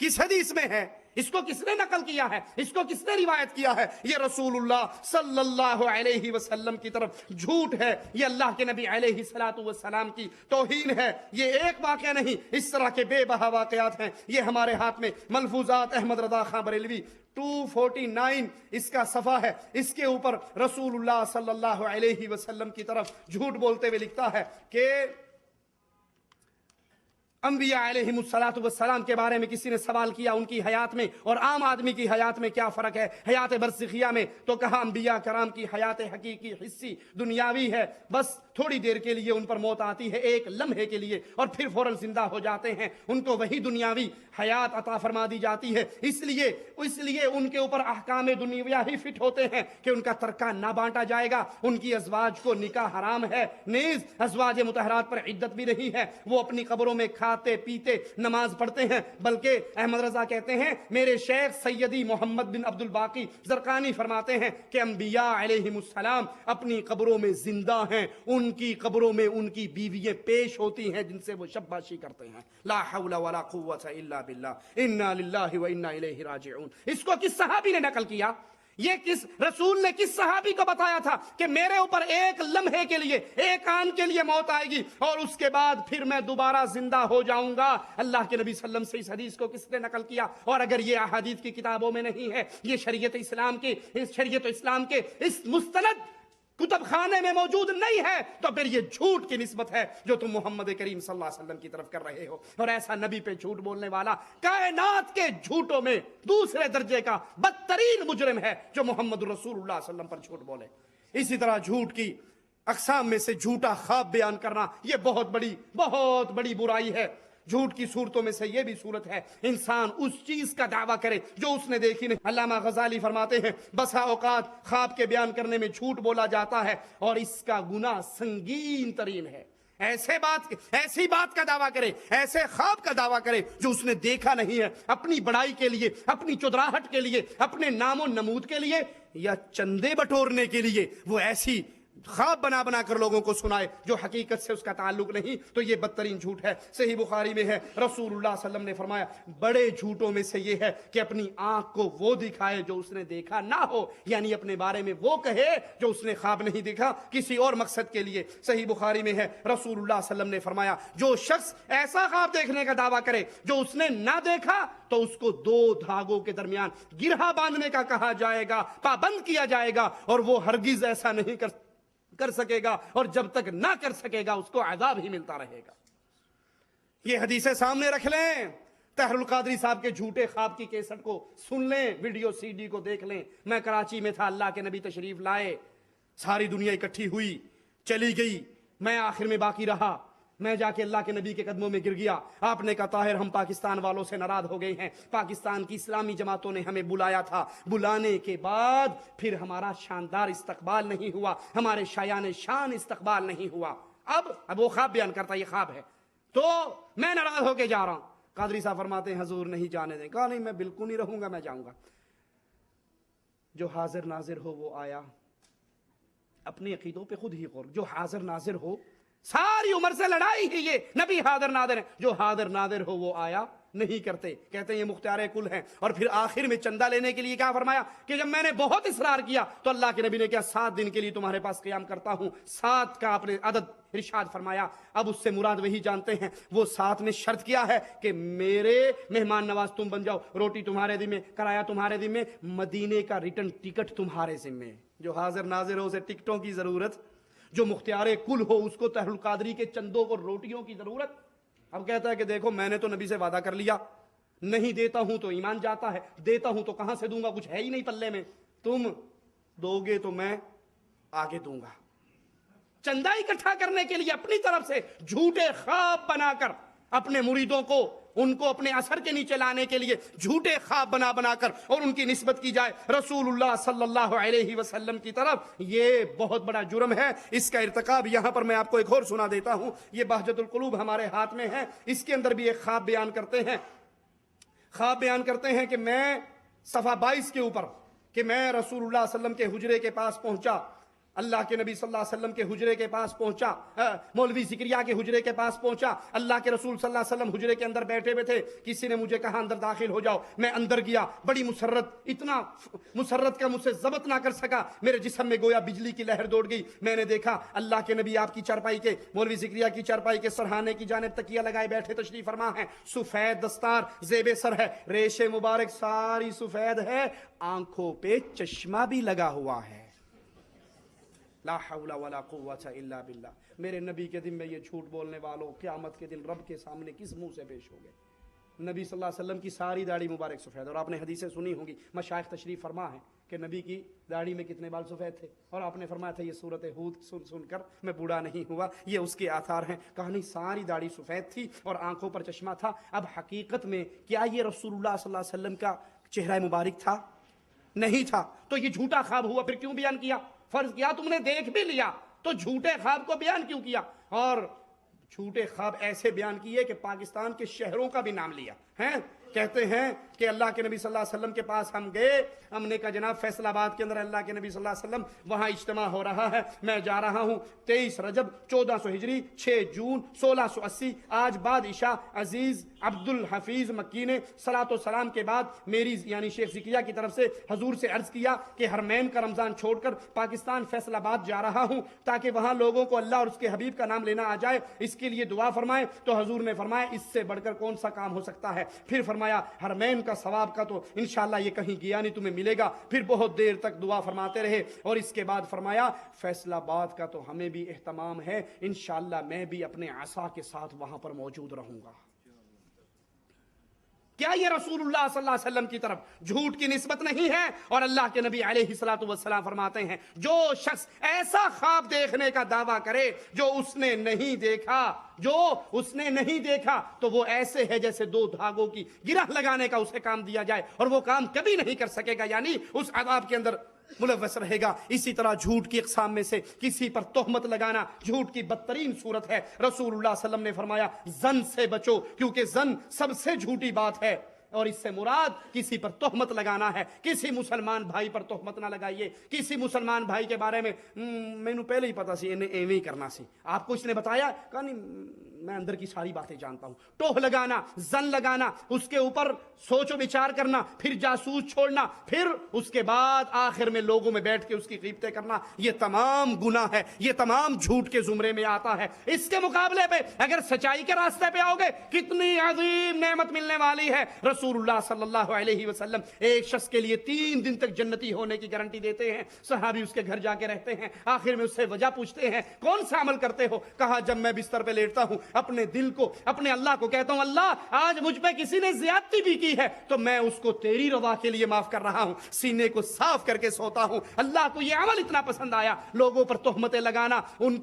Speaker 3: کس حدیث میں ہے؟ اس کو کس نے نقل کیا ہے؟ اس کو کس نے روایت کیا ہے؟ یہ رسول اللہ صلی اللہ علیہ وسلم کی طرف جھوٹ ہے. یہ اللہ کے نبی علیہ الصلوۃ والسلام کی توہین ہے. یہ ایک واقعہ نہیں, اس طرح کے بے بہا واقعات ہیں. یہ ہمارے ہاتھ میں ملفوظات احمد رضا خان بریلوی 249 اس کا صفحہ ہے. اس کے اوپر رسول اللہ صلی اللہ علیہ وسلم کی طرف جھوٹ بولتے ہوئے لکھتا ہے کہ انبیاء علیہم الصلوۃ والسلام کے بارے میں کسی نے سوال کیا, ان کی حیات میں اور عام آدمی کی حیات میں کیا فرق ہے, حیات برزخیہ میں. تو کہا انبیاء کرام کی حیات حقیقی حصی دنیاوی ہے, بس تھوڑی دیر کے لیے ان پر موت آتی ہے, ایک لمحے کے لیے, اور پھر فوراً زندہ ہو جاتے ہیں. ان کو وہی دنیاوی حیات عطا فرما دی جاتی ہے. اس لیے ان کے اوپر احکام دنیاوی ہی فٹ ہوتے ہیں کہ ان کا ترکہ نہ بانٹا جائے گا. ان کی ازواج کو نکاح حرام ہے, نیز ازواج مطہرات پر عدت بھی نہیں ہے. وہ اپنی قبروں میں کھاتے پیتے نماز پڑھتے ہیں. بلکہ احمد رضا کہتے ہیں, میرے شیخ سیدی محمد بن عبد الباقی زرقانی فرماتے ہیں کہ انبیاء علیہم السلام اپنی قبروں میں زندہ ہیں, ان کی قبروں میں ان کی بیوییں پیش ہوتی ہیں جن سے وہ شباشی کرتے ہیں. لا حول ولا قوت الا باللہ, انا للہ و انا الیہ راجعون. اس کو کس صحابی نے نقل کیا؟ یہ کس رسول نے کس صحابی کو بتایا تھا کہ میرے اوپر ایک لمحے کے لیے, ایک آن کے لیے موت آئے گی اور اس کے بعد پھر میں دوبارہ زندہ ہو جاؤں گا؟ اللہ کے نبی صلی اللہ علیہ وسلم سے اس حدیث کو کس نے نقل کیا؟ اور اگر یہ احادیث کی کتابوں میں نہیں ہے, یہ شریعت اسلام کے اس مستند کتب خانے میں موجود نہیں ہے, تو پھر یہ جھوٹ کی نسبت ہے جو تم محمد کریم صلی اللہ علیہ وسلم کی طرف کر رہے ہو. اور ایسا نبی پہ جھوٹ بولنے والا کائنات کے جھوٹوں میں دوسرے درجے کا بدترین مجرم ہے جو محمد رسول اللہ صلی اللہ علیہ وسلم پر جھوٹ بولے. اسی طرح جھوٹ کی اقسام میں سے جھوٹا خواب بیان کرنا, یہ بہت بڑی برائی ہے. جھوٹ کی صورتوں میں سے یہ بھی صورت ہے انسان اس چیز کا دعویٰ کرے جو اس نے دیکھی نہیں. علامہ غزالی فرماتے ہیں, بسا اوقات خواب کے بیان کرنے میں جھوٹ بولا جاتا ہے اور اس کا گناہ سنگین ترین ہے. ایسی بات کا دعویٰ کرے، ایسے خواب کا دعویٰ کرے جو اس نے دیکھا نہیں ہے، اپنی بڑائی کے لیے، اپنی چودراہٹ کے لیے، اپنے نام و نمود کے لیے، یا چندے بٹورنے کے لیے وہ ایسی خواب بنا بنا کر لوگوں کو سنائے جو حقیقت سے اس کا تعلق نہیں، تو یہ بدترین جھوٹ ہے۔ صحیح بخاری میں ہے، رسول اللہ صلی اللہ علیہ وسلم نے فرمایا بڑے جھوٹوں میں سے یہ ہے کہ اپنی آنکھ کو وہ دکھائے جو اس نے دیکھا نہ ہو، یعنی اپنے بارے میں وہ کہے جو اس نے خواب نہیں دیکھا کسی اور مقصد کے لیے۔ صحیح بخاری میں ہے، رسول اللہ صلی اللہ علیہ وسلم نے فرمایا جو شخص ایسا خواب دیکھنے کا دعویٰ کرے جو اس نے نہ دیکھا تو اس کو 2 دھاگوں کے درمیان گرہ باندھنے کا کہا جائے گا، پابند کیا جائے گا، اور وہ ہرگز ایسا نہیں کر سکے گا، اور جب تک نہ کر سکے گا اس کو عذاب ہی ملتا رہے گا۔ یہ حدیثیں سامنے رکھ لیں، طاہر القادری صاحب کے جھوٹے خواب کی کیسٹ کو سن لیں، ویڈیو سی ڈی کو دیکھ لیں۔ میں کراچی میں تھا، اللہ کے نبی تشریف لائے، ساری دنیا اکٹھی ہوئی، چلی گئی، میں آخر میں باقی رہا۔ میں جا کے اللہ کے نبی کے قدموں میں گر گیا۔ آپ نے کہا طاہر ہم پاکستان والوں سے ناراض ہو گئے ہیں، پاکستان کی اسلامی جماعتوں نے ہمیں بلایا تھا، بلانے کے بعد پھر ہمارا شاندار استقبال نہیں ہوا، ہمارے شایان شان استقبال نہیں ہوا۔ اب وہ خواب بیان کرتا، یہ خواب ہے، تو میں ناراض ہو کے جا رہا ہوں۔ قادری صاحب فرماتے ہیں حضور نہیں جانے دیں۔ کہا نہیں میں بالکل نہیں رہوں گا، میں جاؤں گا۔ جو حاضر ناظر ہو وہ آیا، اپنے عقیدوں پہ خود ہی غور، جو حاضر ناظر ہو، ساری عمر سے لڑائی ہی یہ نبی حاضر ناظر ہے، جو حاضر ناظر ہو وہ آیا نہیں کرتے، کہتے ہیں یہ مختار کل ہیں۔ اور پھر آخر میں چندہ لینے کے لیے کیا فرمایا کہ جب میں نے بہت اصرار کیا تو اللہ کے نبی نے کیا 7 دن کے لیے تمہارے پاس قیام کرتا ہوں، 7 کا اپنے عدد ارشاد فرمایا۔ اب اس سے مراد وہی جانتے ہیں، وہ 7 میں شرط کیا ہے کہ میرے مہمان نواز تم بن جاؤ، روٹی تمہارے ذمہ، کرایہ تمہارے ذمہ، مدینے کا ریٹرن ٹکٹ تمہارے ذمہ۔ جو حاضر ناظر ہو اسے ٹکٹوں کی ضرورت، جو مختار کل ہو اس کو طاہر القادری کے چندوں اور روٹیوں کی ضرورت۔ اب کہتا ہے کہ دیکھو میں نے تو نبی سے وعدہ کر لیا، نہیں دیتا ہوں تو ایمان جاتا ہے، دیتا ہوں تو کہاں سے دوں گا، کچھ ہے ہی نہیں پلے میں، تم دو گے تو میں آگے دوں گا۔ چندہ اکٹھا کرنے کے لیے اپنی طرف سے جھوٹے خواب بنا کر اپنے مریدوں کو، ان کو اپنے اثر کے نیچے لانے کے لیے جھوٹے خواب بنا بنا کر اور ان کی نسبت کی جائے رسول اللہ صلی اللہ علیہ وسلم کی طرف، یہ بہت بڑا جرم ہے۔ اس کا ارتکاب یہاں پر میں آپ کو ایک اور سنا دیتا ہوں، یہ بہجت القلوب ہمارے ہاتھ میں ہے، اس کے اندر بھی ایک خواب بیان کرتے ہیں کہ میں صفحہ 22 کے اوپر کہ میں رسول اللہ صلی اللہ علیہ وسلم کے حجرے کے پاس پہنچا، اللہ کے نبی صلی اللہ علیہ وسلم کے حجرے کے پاس پہنچا، مولوی ذکریہ کے حجرے کے پاس پہنچا، اللہ کے رسول صلی اللہ علیہ وسلم حجرے کے اندر بیٹھے ہوئے تھے، کسی نے مجھے کہا اندر داخل ہو جاؤ، میں اندر گیا، بڑی مسرت، اتنا مسرت کا مجھ سے ضبط نہ کر سکا، میرے جسم میں گویا بجلی کی لہر دوڑ گئی۔ میں نے دیکھا اللہ کے نبی آپ کی چارپائی کے، مولوی ذکریہ کی چارپائی کے سرہانے کی جانب تکیہ لگائے بیٹھے تشریف فرما ہیں، سفید دستار زیب سر ہے، ریش مبارک ساری سفید ہے، آنکھوں پہ چشمہ بھی لگا ہوا ہے۔ لا حول ولا قوت الا باللہ۔ میرے نبی کے دن میں یہ جھوٹ بولنے والوں قیامت کے دن رب کے سامنے کس منہ سے پیش ہو گئے؟ نبی صلی اللہ علیہ وسلم کی ساری داڑھی مبارک سفید، اور آپ نے حدیثیں سنی ہوں گی، مشائخ تشریف فرما ہے کہ نبی کی داڑھی میں کتنے بال سفید تھے، اور آپ نے فرمایا تھا یہ سورت ہود سن کر میں بوڑھا نہیں ہوا، یہ اس کے آثار ہیں۔ کہانی ساری داڑھی سفید تھی اور آنکھوں پر چشمہ تھا۔ اب حقیقت میں کیا یہ رسول اللہ صلی اللہ علیہ وسلم کا چہرہ مبارک تھا؟ نہیں تھا، تو یہ جھوٹا خواب ہوا۔ پھر کیوں بیان کیا؟ فرض کیا تم نے دیکھ بھی لیا تو جھوٹے خواب کو بیان کیوں کیا؟ اور جھوٹے خواب ایسے بیان کیے کہ پاکستان کے شہروں کا بھی نام لیا ہیں۔ کہتے ہیں کہ اللہ کے نبی صلی اللہ علیہ وسلم کے پاس ہم گئے، ہم نے کہا جناب فیصل آباد کے اندر اللہ کے نبی صلی اللہ علیہ وسلم، وہاں اجتماع ہو رہا ہے، میں جا رہا ہوں 23 رجب 1400 ہجری 6 جون 1680، آج بعد عشاء عزیز عبد الحفیظ مکی نے صلاۃ و سلام کے بعد میری یعنی شیخ ذکریہ کی طرف سے حضور سے عرض کیا کہ حرمین کا رمضان چھوڑ کر پاکستان فیصل آباد جا رہا ہوں تاکہ وہاں لوگوں کو اللہ اور اس کے حبیب کا نام لینا آ جائے، اس کے لیے دعا فرمائیں۔ تو حضور نے فرمایا اس سے بڑھ کر کون سا کام ہو سکتا ہے؟ پھر فرمایا حرمین کا ثواب کا تو انشاءاللہ یہ کہیں گیا نہیں، تمہیں ملے گا۔ پھر بہت دیر تک دعا فرماتے رہے، اور اس کے بعد فرمایا فیصل آباد کا تو ہمیں بھی اہتمام ہے، انشاءاللہ میں بھی اپنے عصا کے ساتھ وہاں پر موجود رہوں گا۔ کیا یہ رسول اللہ صلی اللہ علیہ وسلم کی طرف جھوٹ کی نسبت نہیں ہے؟ اور اللہ کے نبی علیہ الصلوۃ والسلام فرماتے ہیں جو شخص ایسا خواب دیکھنے کا دعویٰ کرے جو اس نے نہیں دیکھا تو وہ ایسے ہے جیسے 2 دھاگوں کی گرہ لگانے کا اسے کام دیا جائے، اور وہ کام کبھی نہیں کر سکے گا، یعنی اس عذاب کے اندر ملوث رہے گا. اسی طرح جھوٹ کی اقسام میں سے کسی پر تہمت لگانا جھوٹ کی بدترین صورت ہے. رسول اللہ صلی اللہ علیہ وسلم نے فرمایا زن سے بچو کیونکہ زن سب سے جھوٹی بات ہے, اور اس سے مراد کسی پر تہمت لگانا ہے. کسی مسلمان بھائی پر تہمت نہ لگائیے. کسی مسلمان بھائی کے بارے میں مینو پہلے ہی پتا سی انہیں ایویں ہی کرنا سی, آپ کو اس نے بتایا کہا نہیں میں اندر کی ساری باتیں جانتا ہوں. ٹوہ لگانا, زن لگانا, اس کے اوپر سوچ و بچار کرنا, پھر جاسوس چھوڑنا, پھر اس کے بعد آخر میں لوگوں میں بیٹھ کے اس کی غیبتیں کرنا, یہ تمام گناہ ہے, یہ تمام جھوٹ کے زمرے میں آتا ہے. اس کے مقابلے پہ اگر سچائی کے راستے پہ آؤ گے کتنی عظیم نعمت ملنے والی ہے. رسول اللہ صلی اللہ علیہ وسلم ایک شخص کے لیے 3 دن تک جنتی ہونے کی گارنٹی دیتے ہیں. صحابی اس کے گھر جا کے رہتے ہیں, آخر میں اس سے وجہ پوچھتے ہیں کون سا عمل کرتے ہو؟ کہا جب میں بستر پہ لیٹتا ہوں اپنے دل کو, اپنے اللہ کو کہتا ہوں اللہ آج مجھ پہ کسی نے زیادتی بھی کی ہے تو میں اس کو تیری رضا کے لیے معاف کر رہا ہوں. سینے کو صاف کر کے سوتا ہوں. اللہ کو یہ عمل اتنا پسند آیا. لوگوں پر تہمتیں لگانا, ان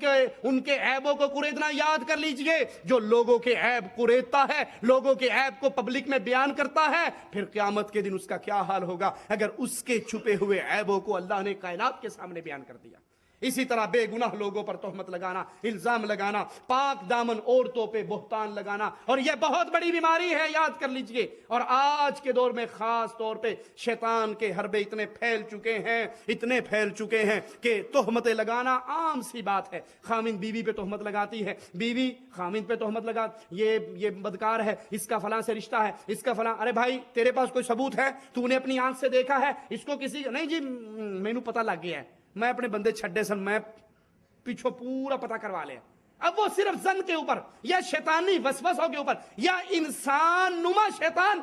Speaker 3: کے عیبوں کو کریدنا, یاد کر لیجئے جو لوگوں کے عیب کریدتا ہے, لوگوں کے عیب کو پبلک میں بیان کرتا ہے, پھر قیامت کے دن اس کا کیا حال ہوگا اگر اس کے چھپے ہوئے عیبوں کو اللہ نے کائنات کے سامنے بیان کر دیا. اسی طرح بے گناہ لوگوں پر تہمت لگانا, الزام لگانا, پاک دامن عورتوں پہ بہتان لگانا, اور یہ بہت بڑی بیماری ہے, یاد کر لیجئے. اور آج کے دور میں خاص طور پہ شیطان کے حربے اتنے پھیل چکے ہیں کہ تہمتیں لگانا عام سی بات ہے. خامند بیوی پہ تہمت لگاتی ہے, بیوی خامند پہ تہمت لگا, یہ بدکار ہے, اس کا فلاں سے رشتہ ہے, اس کا فلاں. ارے بھائی تیرے پاس کوئی ثبوت ہے؟ تو نے اپنی آنکھ سے دیکھا ہے اس کو؟ کسی نہیں جی مینوں پتہ لگ گیا ہے, میں اپنے بندے چھڈے سن, میں پیچھو پورا پتہ کروا لیا. اب وہ صرف زن کے اوپر یا شیطانی وسوسوں کے اوپر یا انسان نما شیطان,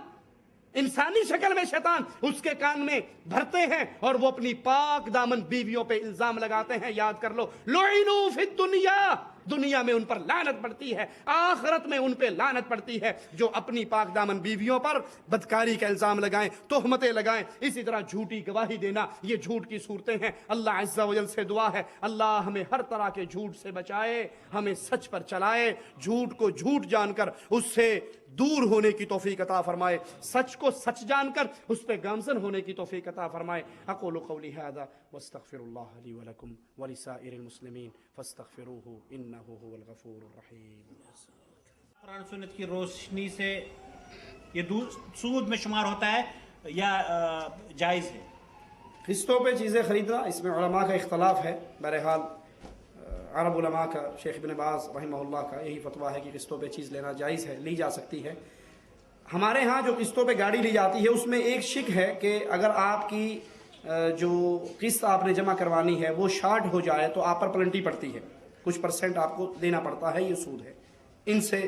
Speaker 3: انسانی شکل میں شیطان اس کے کان میں بھرتے ہیں اور وہ اپنی پاک دامن بیویوں پہ الزام لگاتے ہیں. یاد کر لو لعنوا فی الدنیا, دنیا میں ان پر لعنت پڑتی ہے, آخرت میں ان پہ لعنت پڑتی ہے جو اپنی پاک دامن بیویوں پر بدکاری کا الزام لگائیں, تہمتیں لگائیں. اسی طرح جھوٹی گواہی دینا, یہ جھوٹ کی صورتیں ہیں. اللہ عز و جل سے دعا ہے اللہ ہمیں ہر طرح کے جھوٹ سے بچائے, ہمیں سچ پر چلائے, جھوٹ کو جھوٹ جان کر اس سے دور ہونے کی توفیق عطا فرمائے, سچ کو سچ جان کر اس پہ گامزن ہونے کی توفیق عطا فرمائے. اقول قولی ھذا واستغفر اللہ لی ولکم ولسائر المسلمین فاستغفروہ انہ هو الغفور الرحیم.
Speaker 4: قرآن سنت کی روشنی سے یہ سود میں شمار ہوتا ہے یا جائز ہے؟
Speaker 3: قسطوں پہ چیزیں خریدنا اس میں علماء کا اختلاف ہے. بہرحال عرب علماء کا, شیخ ابن باز رحمہ اللہ کا یہی فتویٰ ہے کہ قسطوں پہ چیز لینا جائز ہے, لی جا سکتی ہے. ہمارے ہاں جو قسطوں پہ گاڑی لی جاتی ہے اس میں ایک شک ہے کہ اگر آپ کی جو قسط آپ نے جمع کروانی ہے وہ شارٹ ہو جائے تو آپ پر پلنٹی پڑتی ہے, کچھ پرسنٹ آپ کو دینا پڑتا ہے, یہ سود ہے. ان سے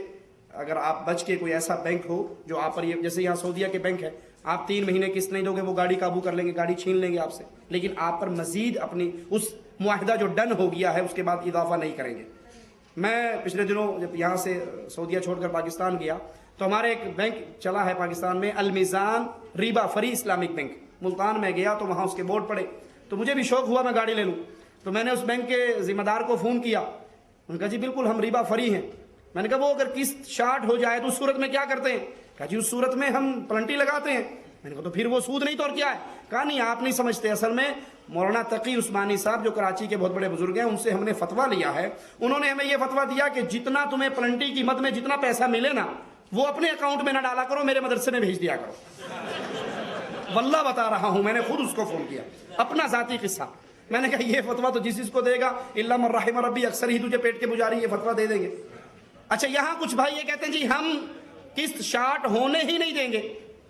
Speaker 3: اگر آپ بچ کے کوئی ایسا بینک ہو جو آپ پر, یہ جیسے یہاں سعودیہ کے بینک ہے, آپ 3 مہینے قسط نہیں دو گے وہ گاڑی قابو کر لیں گے, گاڑی چھین لیں گے آپ سے, لیکن آپ پر مزید اپنی اس معاہدہ جو ڈن ہو گیا ہے اس کے بعد اضافہ نہیں کریں گے. میں پچھلے دنوں جب یہاں سے سعودیہ چھوڑ کر پاکستان گیا تو ہمارے ایک بینک چلا ہے پاکستان میں, المیزان ریبا فری اسلامک بینک. ملتان میں گیا تو وہاں اس کے بورڈ پڑے تو مجھے بھی شوق ہوا میں گاڑی لے لوں. تو میں نے اس بینک کے ذمہ دار کو فون کیا, انہوں نے کہا جی بالکل ہم ریبا فری ہیں. میں نے کہا وہ اگر قسط شارٹ ہو جائے تو اس صورت میں کیا کرتے ہیں؟ کہا جی اس صورت میں ہم پلنٹی لگاتے ہیں. میں نے کہا تو پھر وہ سود نہیں تو اور کیا ہے؟ کہا نہیں آپ نہیں سمجھتے, اصل میں مولانا تقی عثمانی صاحب جو کراچی کے بہت بڑے بزرگ ہیں ان سے ہم نے فتویٰ لیا ہے, انہوں نے ہمیں یہ فتویٰ دیا کہ جتنا تمہیں پلنٹی کی مد میں جتنا پیسہ ملے نا وہ اپنے اکاؤنٹ میں نہ ڈالا کرو, میرے مدرسے میں بھیج دیا کرو. واللہ بتا رہا ہوں, میں نے خود اس کو فون کیا, اپنا ذاتی قصہ. میں نے کہا یہ فتویٰ تو جس کو دے گا الا من رحم ربی, اکثر ہی تجھے پیٹ کے پجاری یہ فتویٰ دے دیں گے. اچھا یہاں کچھ بھائی یہ کہتے ہیں جی ہم قسط شارٹ ہونے ہی نہیں دیں گے.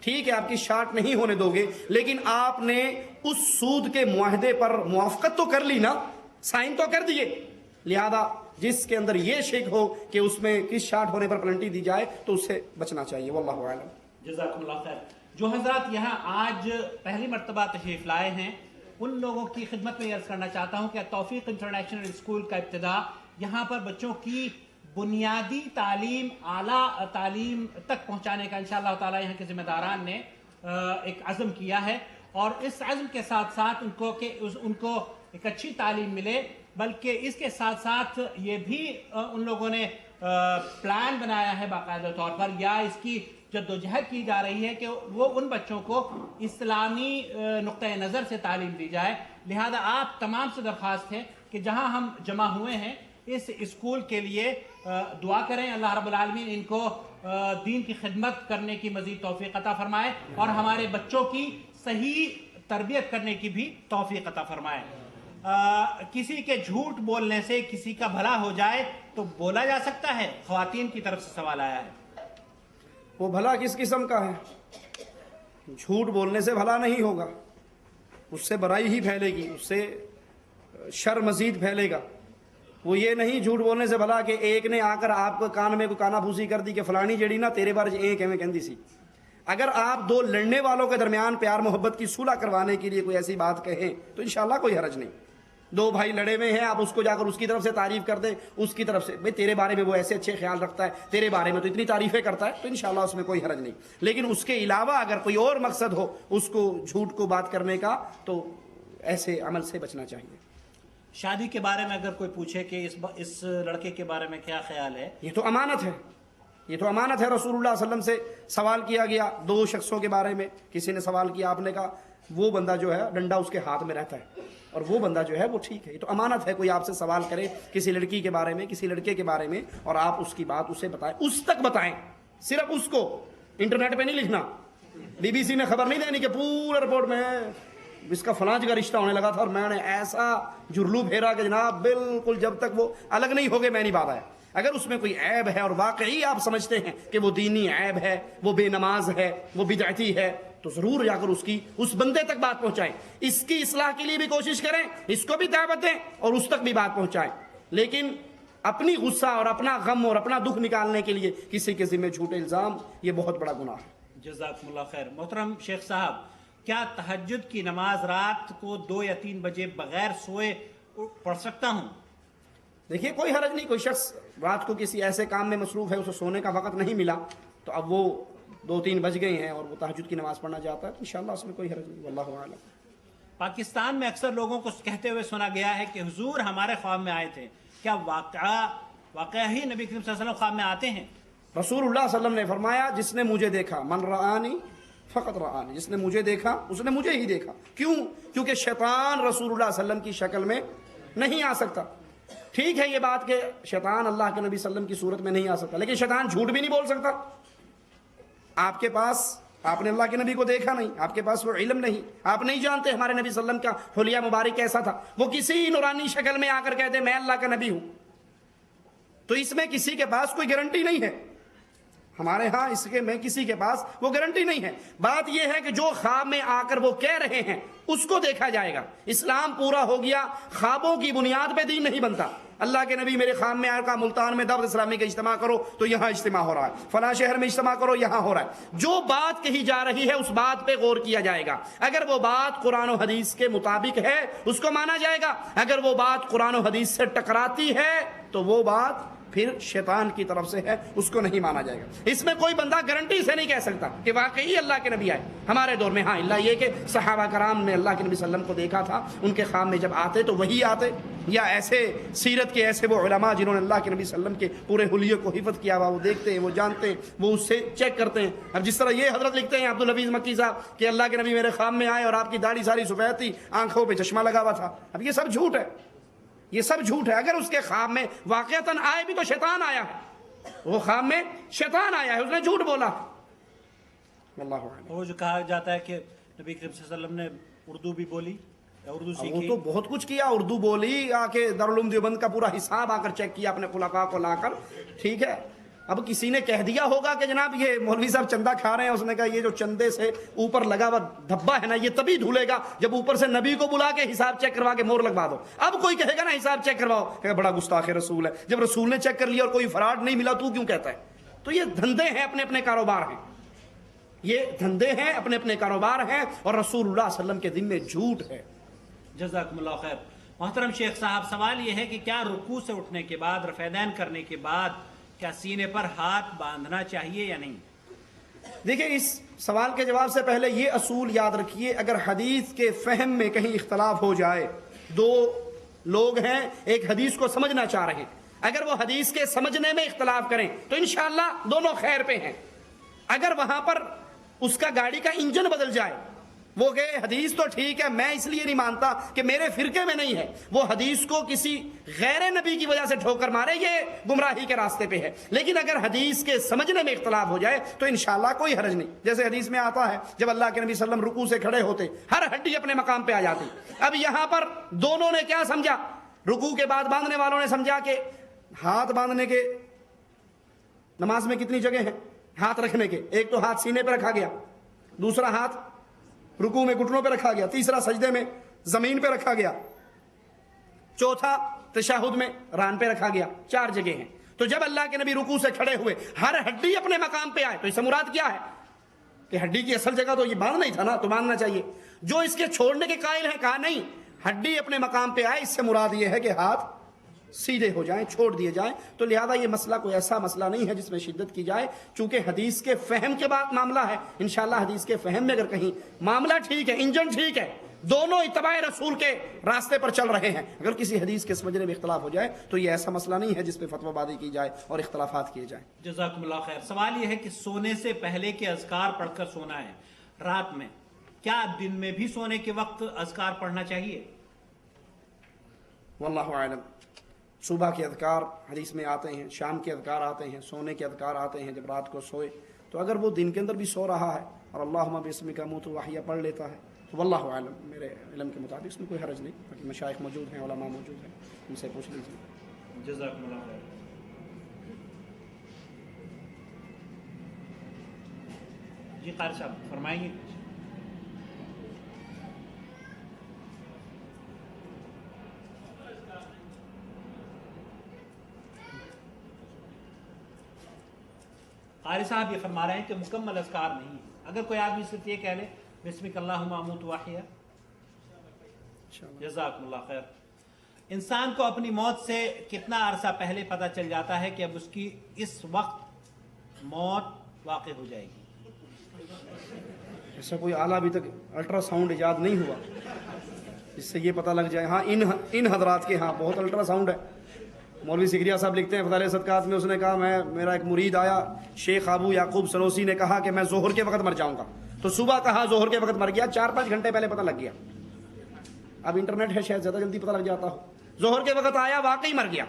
Speaker 3: ٹھیک ہے آپ کی شارٹ نہیں ہونے دو گے, لیکن آپ نے اس سود کے معاہدے پر موافقت تو کر لی نا, سائن تو کر دیے. لہذا جس کے اندر یہ شک ہو کہ اس میں قسط شارٹ ہونے پر پلنٹی دی جائے تو اس سے بچنا چاہیے. واللہ اعلم.
Speaker 4: جزاکم اللہ خیر. جو حضرات یہاں آج پہلی مرتبہ تشریف لائے ہیں ان لوگوں کی خدمت میں عرض کرنا چاہتا ہوں کہ توفیق انٹرنیشنل اسکول کا ابتدا یہاں پر بچوں کی بنیادی تعلیم, اعلیٰ تعلیم تک پہنچانے کا انشاءاللہ تعالی یہاں کے ذمہ داران نے ایک عزم کیا ہے, اور اس عزم کے ساتھ ساتھ ان کو ایک اچھی تعلیم ملے, بلکہ اس کے ساتھ ساتھ یہ بھی ان لوگوں نے پلان بنایا ہے باقاعدہ طور پر، یا اس کی جدوجہد کی جا رہی ہے کہ وہ ان بچوں کو اسلامی نقطۂ نظر سے تعلیم دی جائے. لہذا آپ تمام سے درخواست ہے کہ جہاں ہم جمع ہوئے ہیں اس اسکول کے لیے دعا کریں. اللہ رب العالمین ان کو دین کی خدمت کرنے کی مزید توفیق عطا فرمائے اور ہمارے بچوں کی صحیح تربیت کرنے کی بھی توفیق عطا فرمائے. کسی کے جھوٹ بولنے سے کسی کا بھلا ہو جائے تو بولا جا سکتا ہے؟ خواتین کی طرف سے سوال آیا ہے.
Speaker 5: وہ بھلا کس قسم کا ہے؟ جھوٹ بولنے سے بھلا نہیں ہوگا، اس سے برائی ہی پھیلے گی، اس سے شر مزید پھیلے گا. وہ یہ نہیں جھوٹ بولنے سے بھلا کہ ایک نے آ کر آپ کو کان میں کوئی کانا پھوسی کر دی کہ فلانی جڑی نا تیرے بارے ایک ہے میں کہندی سی. اگر آپ دو لڑنے والوں کے درمیان پیار محبت کی صلح کروانے کے لیے کوئی ایسی بات کہیں تو انشاءاللہ کوئی حرج نہیں. دو بھائی لڑے ہوئے ہیں، آپ اس کو جا کر اس کی طرف سے تعریف کر دیں، اس کی طرف سے بھئی تیرے بارے میں وہ ایسے اچھے خیال رکھتا ہے، تیرے بارے میں تو اتنی تعریفیں کرتا ہے، تو انشاءاللہ اس میں کوئی حرج نہیں. لیکن اس کے علاوہ اگر کوئی اور مقصد ہو اس کو جھوٹ کو بات کرنے کا تو ایسے عمل سے بچنا چاہیے.
Speaker 4: شادی کے بارے میں اگر کوئی پوچھے کہ اس لڑکے کے بارے میں کیا خیال ہے؟
Speaker 5: یہ تو امانت ہے، یہ تو امانت ہے. رسول اللہ صلی اللہ علیہ وسلم سے سوال کیا گیا دو شخصوں کے بارے میں. کسی نے سوال کیا، آپ نے کہا وہ بندہ جو ہے ڈنڈا اس کے ہاتھ میں رہتا ہے اور وہ بندہ جو ہے وہ ٹھیک ہے. یہ تو امانت ہے. کوئی آپ سے سوال کرے کسی لڑکی کے بارے میں، کسی لڑکے کے بارے میں، اور آپ اس کی بات اسے بتائیں، اس تک بتائیں، صرف اس کو. انٹرنیٹ پہ نہیں لکھنا، BBC میں خبر نہیں دینی کہ پورا رپورٹ میں اس کا فلاں جگہ رشتہ ہونے لگا تھا اور میں نے ایسا جرلو پھیرا کہ جناب بالکل جب تک وہ الگ نہیں ہو گئے میں نہیں بات آیا. اگر اس میں کوئی عیب ہے اور واقعی آپ سمجھتے ہیں کہ وہ دینی عیب ہے، وہ بے نماز ہے، وہ بدعتی ہے، تو ضرور جا کر اس بندے تک بات پہنچائیں. اس کی اصلاح کے لیے بھی کوشش کریں، اس کو بھی دعوت دیں اور اس تک بھی بات پہنچائیں. لیکن اپنی غصہ اور اپنا غم اور اپنا دکھ نکالنے کے لیے کسی کے ذمہ جھوٹے الزام، یہ بہت بڑا گناہ ہے.
Speaker 4: جزاکم اللہ خیر. محترم شیخ صاحب، کیا تہجد کی نماز رات کو 2 یا 3 بجے بغیر سوئے پڑھ سکتا ہوں؟
Speaker 5: دیکھیے کوئی حرج نہیں. کوئی شخص رات کو کسی ایسے کام میں مصروف ہے، اسے سونے کا وقت نہیں ملا، تو اب وہ 2-3 بج گئے ہیں اور وہ تہجد کی نماز پڑھنا چاہتا ہے تو انشاءاللہ اس میں کوئی حرج نہیں. واللہ اعلم.
Speaker 4: پاکستان میں اکثر لوگوں کو کہتے ہوئے سنا گیا ہے کہ حضور ہمارے خواب میں آئے تھے. کیا واقعہ ہی نبی کریم صلی اللہ علیہ وسلم خواب میں آتے ہیں؟
Speaker 5: رسول اللہ صلی اللہ علیہ وسلم نے فرمایا جس نے مجھے دیکھا، من رآنی فقط رآنی، جس نے مجھے دیکھا اس نے مجھے ہی دیکھا. کیوں؟ کیونکہ شیطان رسول اللہ صلی اللہ علیہ وسلم کی شکل میں نہیں آ سکتا. ٹھیک ہے یہ بات کہ شیطان اللہ کے نبی صلی اللہ علیہ وسلم کی صورت میں نہیں آ سکتا، لیکن شیطان جھوٹ بھی نہیں بول سکتا. آپ کے پاس، آپ نے اللہ کے نبی کو دیکھا نہیں، آپ کے پاس وہ علم نہیں، آپ نہیں جانتے ہمارے نبی صلی اللہ علیہ وسلم کا حلیہ مبارک کیسا تھا. وہ کسی نورانی شکل میں آ کر کہتے میں اللہ کا نبی ہوں، تو اس میں کسی کے پاس کوئی گارنٹی نہیں ہے. ہمارے ہاں اس کے میں کسی کے پاس وہ گارنٹی نہیں ہے. بات یہ ہے کہ جو خواب میں آ کر وہ کہہ رہے ہیں اس کو دیکھا جائے گا. اسلام پورا ہو گیا، خوابوں کی بنیاد پہ دین نہیں بنتا. اللہ کے نبی میرے خواب میں آ کر ملتان میں دعوت اسلامی کا اجتماع کرو تو یہاں اجتماع ہو رہا ہے، فلاں شہر میں اجتماع کرو یہاں ہو رہا ہے. جو بات کہی جا رہی ہے اس بات پہ غور کیا جائے گا. اگر وہ بات قرآن و حدیث کے مطابق ہے اس کو مانا جائے گا. اگر وہ بات قرآن و حدیث سے ٹکراتی ہے تو وہ بات پھر شیطان کی طرف سے ہے، اس کو نہیں مانا جائے گا. اس میں کوئی بندہ گارنٹی سے نہیں کہہ سکتا کہ واقعی اللہ کے نبی آئے ہمارے دور میں. ہاں اللہ یہ کہ صحابہ کرام نے اللہ کے نبی صلی اللہ علیہ وسلم کو دیکھا تھا، ان کے خواب میں جب آتے تو وہی آتے، یا ایسے سیرت کے ایسے وہ علماء جنہوں نے اللہ کے نبی صلی اللہ علیہ وسلم کے پورے حلیے کو حفظ کیا ہوا، وہ دیکھتے ہیں، وہ جانتے ہیں، وہ اس سے چیک کرتے ہیں. اب جس طرح یہ حضرت لکھتے ہیں عبدالحفیظ مکی صاحب کہ اللہ کے نبی میرے خواب میں آئے اور آپ کی داڑھی ساری سفید تھی، آنکھوں پہ چشمہ لگا ہوا تھا. اب یہ سب جھوٹ ہے، یہ سب جھوٹ ہے. اگر اس کے خواب میں واقعتاً آئے بھی تو شیطان آیا ہے، وہ خواب میں شیطان آیا ہے، اس نے جھوٹ بولا. واللہ اعلم.
Speaker 4: وہ جو کہا جاتا ہے کہ نبی کریم صلی اللہ علیہ وسلم نے اردو بھی بولی، اردو
Speaker 5: وہ
Speaker 4: سیکھی.
Speaker 5: تو بہت کچھ کیا، اردو بولی، آ کے دارالعلوم دیوبند کا پورا حساب آ کر چیک کیا اپنے خلفاء کو لا کر. ٹھیک ہے، اب کسی نے کہہ دیا ہوگا کہ جناب یہ مولوی صاحب چندہ کھا رہے ہیں، اس نے کہا یہ جو چندے سے اوپر لگا ہوا دھبا ہے نا یہ تبھی دھولے گا جب اوپر سے نبی کو بلا کے حساب چیک کروا کے مور لگوا دو. اب کوئی کہے گا نا حساب چیک کرواؤ، کہ بڑا گستاخ رسول ہے. جب رسول نے چیک کر لیا اور کوئی فراڈ نہیں ملا تو کیوں کہتا ہے؟ تو یہ دھندے ہیں، اپنے اپنے کاروبار ہیں، یہ دھندے ہیں، اپنے اپنے کاروبار ہیں، اور رسول اللہ صلی اللہ علیہ وسلم کے ذمے جھوٹ ہے.
Speaker 4: جزاکم اللہ خیر. محترم شیخ صاحب، سوال یہ ہے کہ کیا رکوع سے اٹھنے کے بعد، رفعین کرنے کے بعد کیا سینے پر ہاتھ باندھنا چاہیے یا نہیں؟
Speaker 5: دیکھیں اس سوال کے جواب سے پہلے یہ اصول یاد رکھیے، اگر حدیث کے فہم میں کہیں اختلاف ہو جائے، دو لوگ ہیں ایک حدیث کو سمجھنا چاہ رہے ہیں، اگر وہ حدیث کے سمجھنے میں اختلاف کریں تو انشاءاللہ دونوں خیر پہ ہیں. اگر وہاں پر اس کا گاڑی کا انجن بدل جائے، وہ کہ حدیث تو ٹھیک ہے، میں اس لیے نہیں مانتا کہ میرے فرقے میں نہیں ہے، وہ حدیث کو کسی غیر نبی کی وجہ سے ٹھوکر مارے، یہ گمراہی کے راستے پہ ہے. لیکن اگر حدیث کے سمجھنے میں اختلاف ہو جائے تو انشاءاللہ کوئی حرج نہیں. جیسے حدیث میں آتا ہے جب اللہ کے نبی صلی اللہ علیہ وسلم رکوع سے کھڑے ہوتے ہر ہڈی اپنے مقام پہ آ جاتی. اب یہاں پر دونوں نے کیا سمجھا؟ رکوع کے بعد باندھنے والوں نے سمجھا کہ ہاتھ باندھنے کے نماز میں کتنی جگہ ہیں ہاتھ رکھنے کے، ایک تو ہاتھ سینے پہ رکھا گیا، دوسرا ہاتھ رکوع میں گھٹنوں پہ رکھا گیا، تیسرا سجدے میں زمین پہ رکھا گیا، چوتھا تشہد میں ران پہ رکھا گیا. 4 جگہ ہیں. تو جب اللہ کے نبی رکوع سے کھڑے ہوئے ہر ہڈی اپنے مقام پہ آئے تو اس سے مراد کیا ہے کہ ہڈی کی اصل جگہ تو یہ باندھنا ہی تھا نا، تو باندھنا چاہیے. جو اس کے چھوڑنے کے قائل ہیں کہا نہیں، ہڈی اپنے مقام پہ آئے، اس سے مراد یہ ہے کہ ہاتھ سیدھے ہو جائیں، چھوڑ دیے جائیں. تو لہذا یہ مسئلہ کوئی ایسا مسئلہ نہیں ہے جس میں شدت کی جائے، چونکہ حدیث کے فہم کے بعد معاملہ ہے. انشاءاللہ حدیث کے فہم میں اگر کہیں معاملہ ٹھیک ہے، انجن ٹھیک ہے، دونوں اتباع رسول کے راستے پر چل رہے ہیں، اگر کسی حدیث کے سمجھنے میں اختلاف ہو جائے تو یہ ایسا مسئلہ نہیں ہے جس پہ فتویٰ بازی کی جائے اور اختلافات کیے جائیں.
Speaker 4: جزاکم اللہ خیر. سوال یہ ہے کہ سونے سے پہلے کے اذکار پڑھ کر سونا ہے رات میں، کیا دن میں بھی سونے کے وقت اذکار پڑھنا چاہیے؟
Speaker 5: واللہ اعلم. صبح کے اذکار حدیث میں آتے ہیں، شام کے اذکار آتے ہیں، سونے کے اذکار آتے ہیں جب رات کو سوئے. تو اگر وہ دن کے اندر بھی سو رہا ہے اور اللہم باسمک اموت واحیا پڑھ لیتا ہے تو واللہ اعلم، میرے علم کے مطابق اس میں کوئی حرج نہیں. باقی مشائخ موجود ہیں، علماء موجود ہیں، ان سے پوچھ لیجیے.
Speaker 4: جزاکم اللہ خیر. جی قاری صاحب فرمائیں گے. قاری صاحب یہ فرما رہے ہیں کہ مکمل اذکار نہیں. اگر کوئی آدمی صرف یہ کہہ لے بسمک اللہم اموت واحیا. جزاکم اللہ خیر. انسان کو اپنی موت سے کتنا عرصہ پہلے پتہ چل جاتا ہے کہ اب اس کی اس وقت موت واقع ہو جائے گی؟
Speaker 5: ایسا کوئی آلہ ابھی تک الٹرا ساؤنڈ ایجاد نہیں ہوا جس سے یہ پتہ لگ جائے. ہاں ان حضرات کے ہاں بہت الٹرا ساؤنڈ ہے. مولوی سگریا صاحب لکھتے ہیں فضائل صدقات میں، اس نے کہا میرا ایک مرید آیا، شیخ ابو یعقوب سنوسی نے کہا کہ میں ظہر کے وقت مر جاؤں گا، تو صبح کہا ظہر کے وقت مر گیا، 4-5 گھنٹے پہلے پتہ لگ گیا. اب انٹرنیٹ ہے شاید زیادہ جلدی پتہ لگ جاتا ہو. ظہر کے وقت آیا، واقعی مر گیا.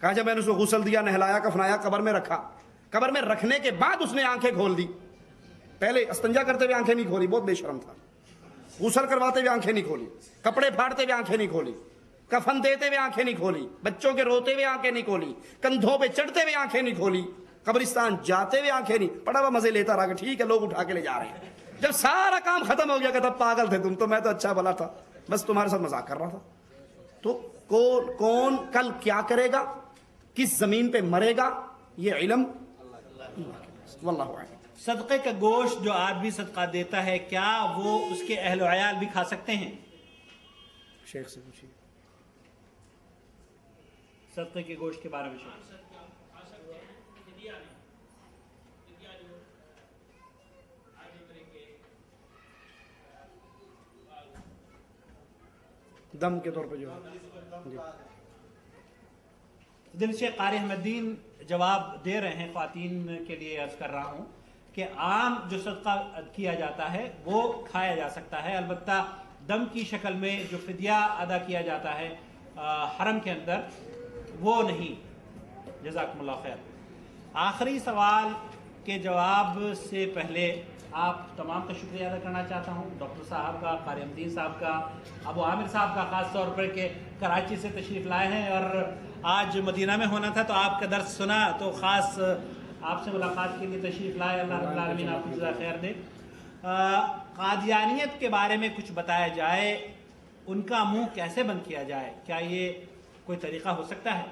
Speaker 5: کہا جب میں نے اس کو غسل دیا، نہلایا، کفنایا، قبر میں رکھا. قبر میں رکھنے کے بعد اس نے آنکھیں کھول دی. پہلے استنجا کرتے ہوئے آنکھیں نہیں کھولی، بہت بے شرم تھا. غسل کرواتے ہوئے آنکھیں نہیں کھولی، کپڑے پھاڑتے ہوئے آنکھیں نہیں کھولی، کفن دیتے ہوئے آنکھیں نہیں کھولی، بچوں کے روتے ہوئے آنکھیں نہیں کھولی، کندھوں پہ چڑھتے ہوئے آنکھیں نہیں کھولی، قبرستان جاتے ہوئے آنکھیں نہیں. پڑا ہوا مزے لیتا رہا کہ ٹھیک ہے لوگ اٹھا کے لے جا رہے ہیں. جب سارا کام ختم ہو گیا کہ تب پاگل تھے تم تو، میں تو اچھا بھلا تھا، بس تمہارے ساتھ مذاق کر رہا تھا. تو کون کل کیا کرے گا، کس زمین پہ مرے گا، یہ علم واللہ اعلم.
Speaker 4: صدقے کا گوشت جو آدمی صدقہ دیتا ہے کیا وہ اس کے اہل و عیال بھی کھا سکتے ہیں؟
Speaker 5: شیخ سے پوچھیے.
Speaker 4: صدقے کے گوشت کے بارے میں شیخ.
Speaker 5: دم کے طور پہ جو جی.
Speaker 4: دل سے قاری احمد الدین جواب دے رہے ہیں. خواتین کے لیے عرض کر رہا ہوں کہ عام جو صدقہ کیا جاتا ہے وہ کھایا جا سکتا ہے، البتہ دم کی شکل میں جو فدیہ ادا کیا جاتا ہے حرم کے اندر وہ نہیں. جزاکم اللہ خیر. آخری سوال کے جواب سے پہلے آپ تمام کا شکریہ ادا کرنا چاہتا ہوں، ڈاکٹر صاحب کا، قاری احمد الدین صاحب کا، ابو عامر صاحب کا، خاص طور پر کہ کراچی سے تشریف لائے ہیں اور آج مدینہ میں ہونا تھا تو آپ کا درس سنا تو خاص آپ سے ملاقات کے لیے تشریف لائے. اللہ رب العالمین آپ کو جزائے خیر دے. قادیانیت کے بارے میں کچھ بتایا جائے، ان کا منہ کیسے بند کیا جائے، کیا یہ کوئی طریقہ ہو سکتا ہے؟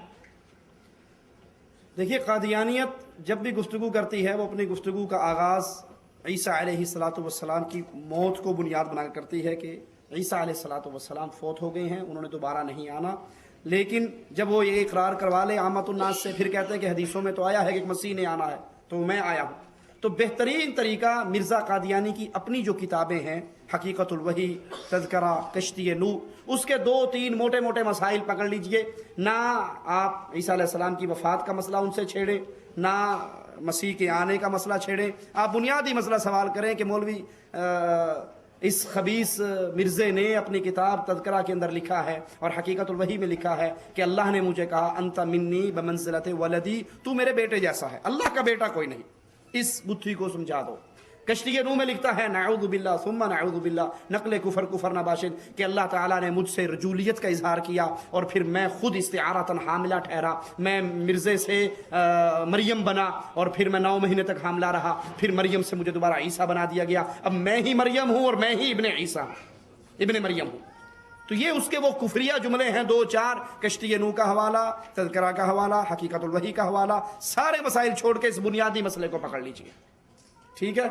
Speaker 5: دیکھیے قادیانیت جب بھی گفتگو کرتی ہے وہ اپنی گفتگو کا آغاز عیسیٰ علیہ الصلاۃ والسلام کی موت کو بنیاد بنا کر کرتی ہے کہ عیسیٰ علیہ الصلاۃ والسلام فوت ہو گئے ہیں، انہوں نے دوبارہ نہیں آنا. لیکن جب وہ یہ اقرار کروا لے عامت الناس سے، پھر کہتے ہیں کہ حدیثوں میں تو آیا ہے کہ ایک مسیح نے آنا ہے تو میں آیا ہوں. تو بہترین طریقہ مرزا قادیانی کی اپنی جو کتابیں ہیں حقیقت الوحی، تذکرہ، کشتی نوح، اس کے 2-3 موٹے موٹے مسائل پکڑ لیجئے. نہ آپ عیسیٰ علیہ السلام کی وفات کا مسئلہ ان سے چھیڑیں، نہ مسیح کے آنے کا مسئلہ چھیڑیں. آپ بنیادی مسئلہ سوال کریں کہ مولوی اس خبیث مرزے نے اپنی کتاب تذکرہ کے اندر لکھا ہے اور حقیقت الوحی میں لکھا ہے کہ اللہ نے مجھے کہا انت منی بمنزلت ولدی، تو میرے بیٹے جیسا ہے، اللہ کا بیٹا کوئی نہیں. اس بدھی کو سمجھا دو. کشتی نوح میں لکھتا ہے نعوذ باللہ ثم نعوذ باللہ، نقل کفر نباشد، کہ اللہ تعالیٰ نے مجھ سے رجولیت کا اظہار کیا اور پھر میں خود استعارتاً حاملہ ٹھہرا. میں مرزے سے مریم بنا اور پھر میں 9 مہینے تک حاملہ رہا، پھر مریم سے مجھے دوبارہ عیسیٰ بنا دیا گیا. اب میں ہی مریم ہوں اور میں ہی ابن عیسیٰ ابن مریم ہوں. تو یہ اس کے وہ کفریہ جملے ہیں 2-4. کشتی نوح کا حوالہ، تذکرہ کا حوالہ، حقیقت الوحی کا حوالہ، سارے مسائل چھوڑ کے اس بنیادی مسئلے کو پکڑ لیجئے. ٹھیک ہے؟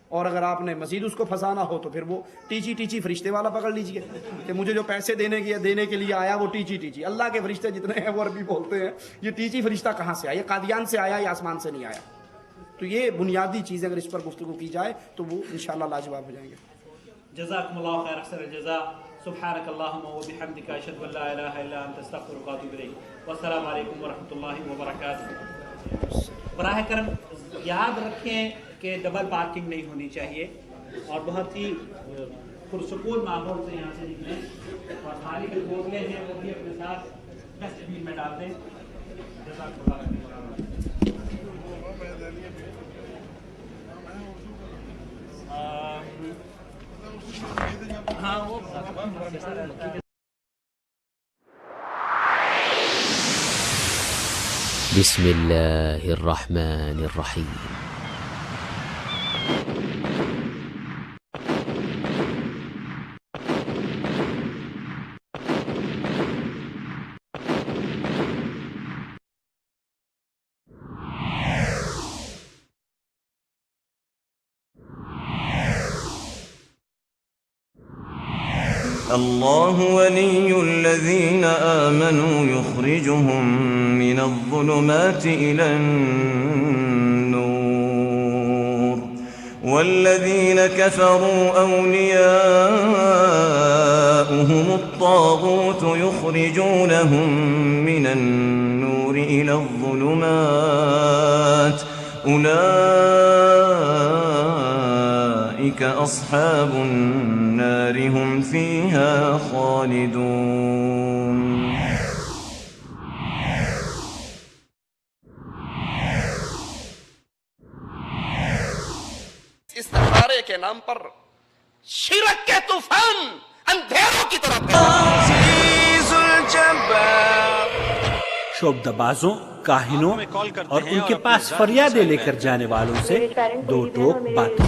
Speaker 5: اور اگر آپ نے مزید اس کو پھنسانا ہو تو پھر وہ ٹیچی فرشتے والا پکڑ لیجئے کہ مجھے جو پیسے دینے کے لیے آیا وہ ٹیچی. اللہ کے فرشتے جتنے ہیں وہ عربی بولتے ہیں، یہ ٹیچی فرشتہ کہاں سے آیا؟ یہ قادیان سے آیا یا آسمان سے نہیں آیا؟ تو یہ بنیادی چیزیں اگر اس پر گفتگو کی جائے تو وہ انشاءاللہ لاجواب ہو جائیں گے.
Speaker 4: جزاکم اللہ خیر، احسن الجزاء. سبحانک اللہم و بحمدک، اشہد ان لا الہ الا انت، استغفرک و اتوب الیک. والسلام علیکم ورحمۃ اللہ وبرکاتہ. براہ کرم یاد رکھیں کہ ڈبل پارکنگ نہیں ہونی چاہیے اور بہت ہی پرسکون ماحول سے یہاں سے نکلیں اور خالی جو بوتلیں ہیں وہ بھی اپنے ساتھ ڈسٹ بین میں ڈال دیں. جزاک اللہ خیر. ہاں وہ
Speaker 6: بسم اللہ الرحمن الرحیم.
Speaker 7: الله ولي الذين آمنوا يخرجهم من الظلمات إلى النور والذين كفروا أولياؤهم الطاغوت يخرجونهم من النور إلى الظلمات أولئك أصحاب النار هم فيها خالدون.
Speaker 3: استخارے کے نام پر شرک کے طوفان اندھیروں کی طرف
Speaker 8: شعبدبازوں، کاہنوں اور ان کے پاس فریادیں لے کر جانے والوں سے دو ٹوک باتیں.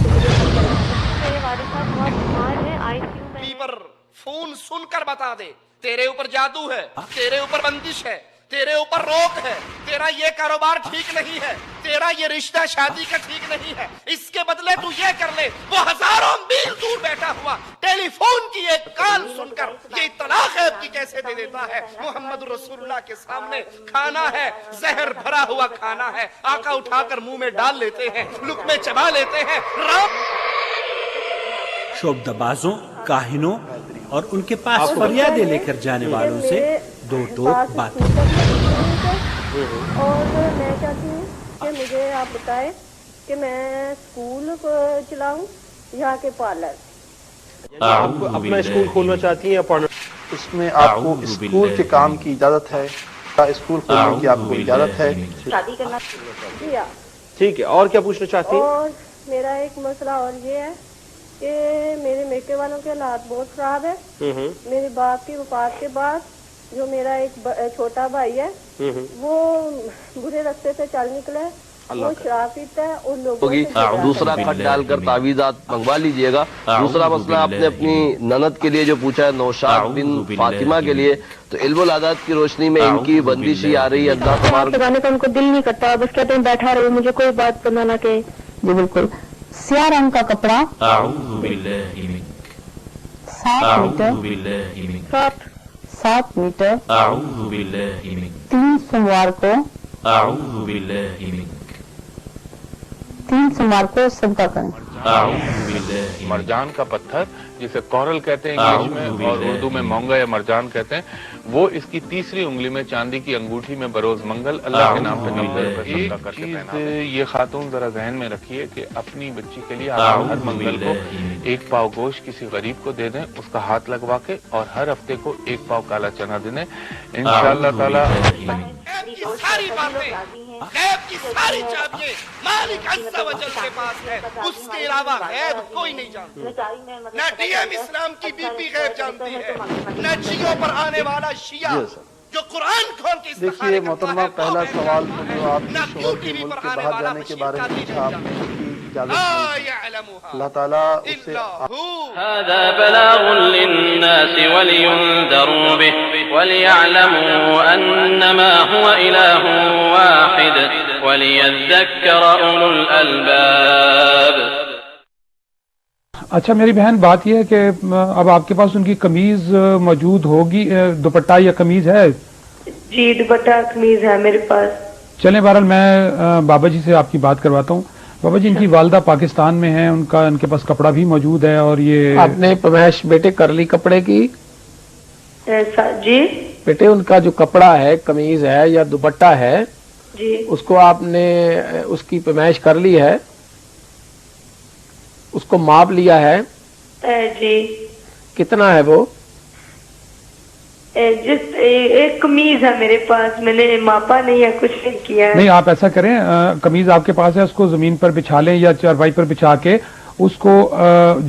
Speaker 3: پر فون سن کر بتا دے تیرے اوپر جادو ہے، تیرے اوپر بندش ہے، تیرے اوپر روک ہے، تیرا یہ کاروبار ٹھیک نہیں ہے، تیرا یہ رشتہ شادی کا ٹھیک نہیں ہے، اس کے بدلے تو یہ کر لے. وہ ہزاروں میل دور بیٹھا ہوا ٹیلی فون کی ایک کال سن کر یہ اطلاع غیب کی کیسے دے دیتا ہے؟ محمد رسول اللہ کے سامنے کھانا ہے، زہر بھرا ہوا کھانا ہے، آقا اٹھا کر منہ میں ڈال لیتے ہیں، لقمے چبا لیتے ہیں.
Speaker 8: شعبدبازوں، کاہنوں اور ان کے پاس فریادیں لے کر جانے والوں سے دو ٹوک باتیں.
Speaker 9: اور میں چاہتی ہوں کہ مجھے آپ بتائیں کہ میں اسکول چلاؤں یا کہ پارلر.
Speaker 10: آپ اپنا اسکول کھولنا چاہتی ہیں یا پارلر؟ اس میں آپ کو اسکول کے کام کی اجازت ہے، اسکول کھولنے کی آپ کو اجازت ہے.
Speaker 9: شادی کرنا جی ہاں
Speaker 10: ٹھیک ہے. اور کیا پوچھنا چاہتی ہیں؟
Speaker 9: اور میرا ایک مسئلہ اور یہ ہے کہ میرے میکے والوں کے حالات بہت خراب ہے. میرے باپ کی وفات کے بعد جو میرا ایک چھوٹا بھائی ہے وہ برے رستے سے چل نکلا ہے، وہ شراب پیتا ہے. ان لوگوں سے
Speaker 11: دوسرا خط ڈال کر تعویذات منگوا لیجئے گا. دوسرا مسئلہ آپ نے اپنی نند کے لیے جو پوچھا ہے، نوشاد بن فاطمہ کے لیے، تو علم العادات کی روشنی میں ان کی بندش ہی آ رہی ہے. اللہ تبارک
Speaker 9: لگانے کا ان کو دل نہیں کرتا، بس کہتے ہیں بیٹھا رہو، مجھے کوئی بات بنانا کہ جی بالکل. سیاہ رنگ کا کپڑا 7 میٹر 3 سوموار کو 3 خواتین سے مال کو صدقہ کریں.
Speaker 12: مرجان کا پتھر جسے کورل کہتے ہیں انگلش میں اور اردو میں مونگا یا مرجان کہتے ہیں، وہ اس کی تیسری انگلی میں چاندی کی انگوٹھی میں بروز منگل اللہ کے نام پہ ایک چیز یہ خاتون ذرا ذہن میں رکھیے کہ اپنی بچی کے لیے آپ ہر منگل کو 1 پاؤ گوشت کسی غریب کو دے دیں، اس کا ہاتھ لگوا کے، اور ہر ہفتے کو 1 پاؤ کالا چنا دے دیں، انشاءاللہ تعالی
Speaker 3: ساری باتیں، غیب کی ساری چابیاں مالک عز و جل کے پاس ہے، اس کے علاوہ غیب کوئی نہیں جانتا. نہ ڈی ایم اسلام کی بی پی غیب جانتی ہے، نہ جیو پر آنے والا شیعہ جو قرآن کھول کے
Speaker 10: دیکھیے محترمہ، پہلا سوال جو آپ کے شوہر کے ملک کے باہر جانے کے بارے میں پوچھا، آپ نے اس کی اجازت اللہ تعالیٰ اسے
Speaker 13: هذا بلاغ للناس ولينذروا به وليعلموا أنما هو إله واحد وليذكر أولو الألباب.
Speaker 14: اچھا میری بہن، بات یہ ہے کہ اب آپ کے پاس ان کی قمیض موجود ہوگی، دوپٹہ یا قمیض ہے؟
Speaker 9: جی دوپٹہ قمیض ہے میرے پاس.
Speaker 14: چلیں بہرحال میں بابا جی سے آپ کی بات کرواتا ہوں. بابا جی، ان کی والدہ پاکستان میں ہیں، ان کے پاس کپڑا بھی موجود ہے، اور یہ
Speaker 15: آپ نے پیمائش بیٹے کر لی کپڑے کی؟
Speaker 9: جی
Speaker 15: بیٹے ان کا جو کپڑا ہے، قمیض ہے یا دوپٹہ ہے،
Speaker 9: جی
Speaker 15: اس کو آپ نے اس کی پیمائش کر لی ہے؟ اس کو ماپ لیا ہے؟
Speaker 9: جی.
Speaker 15: کتنا ہے وہ؟
Speaker 9: ایک قمیض ہے میرے پاس، میں نے ماپا نہیں ہے، کچھ نہیں کیا ہے.
Speaker 14: نہیں، آپ ایسا کریں، قمیض آپ کے پاس ہے، اس کو زمین پر بچھا لیں یا چارپائی پر بچھا کے اس کو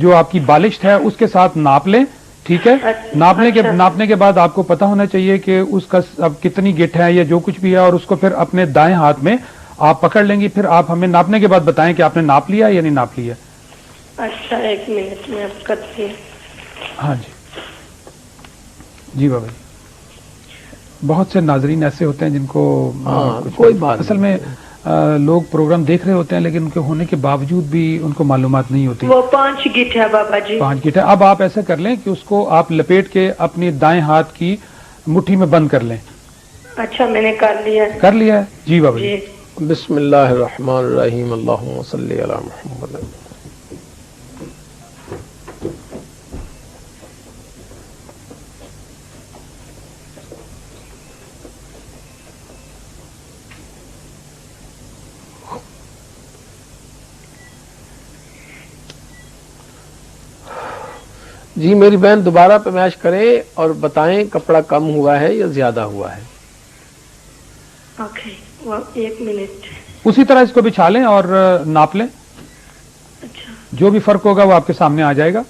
Speaker 14: جو آپ کی بالشت ہے اس کے ساتھ ناپ لیں، ٹھیک ہے؟ ناپنے کے بعد آپ کو پتا ہونا چاہیے کہ اس کا اب کتنی گٹ ہے یا جو کچھ بھی ہے، اور اس کو پھر اپنے دائیں ہاتھ میں آپ پکڑ لیں گی. پھر آپ ہمیں ناپنے کے بعد بتائیں کہ آپ نے ناپ لیا یا نہیں ناپ لیا.
Speaker 9: اچھا 1 منٹ میں اب کرتی ہوں.
Speaker 14: ہاں جی جی بابا جی. بہت سے ناظرین ایسے ہوتے ہیں جن کو
Speaker 15: کوئی بات
Speaker 14: اصل میں لوگ پروگرام دیکھ رہے ہوتے ہیں لیکن ان کے ہونے کے باوجود بھی ان کو معلومات نہیں ہوتی.
Speaker 9: وہ 5 گٹ ہے بابا جی.
Speaker 14: 5 گٹ ہے. اب آپ ایسا کر لیں کہ اس کو آپ لپیٹ کے اپنی دائیں ہاتھ کی مٹھی میں بند کر لیں.
Speaker 9: اچھا میں نے کر لیا
Speaker 14: ہے. جی بابا جی.
Speaker 15: بسم اللہ الرحمن الرحیم. اللہم صلی علی محمد. جی میری بہن دوبارہ پیمائش کریں اور بتائیں کپڑا کم ہوا ہے یا زیادہ ہوا ہے.
Speaker 9: Okay 1 minute.
Speaker 14: اسی طرح اس کو بچھا لیں اور ناپ لیں.
Speaker 9: اچھا.
Speaker 14: جو بھی فرق ہوگا وہ آپ کے سامنے آ جائے گا.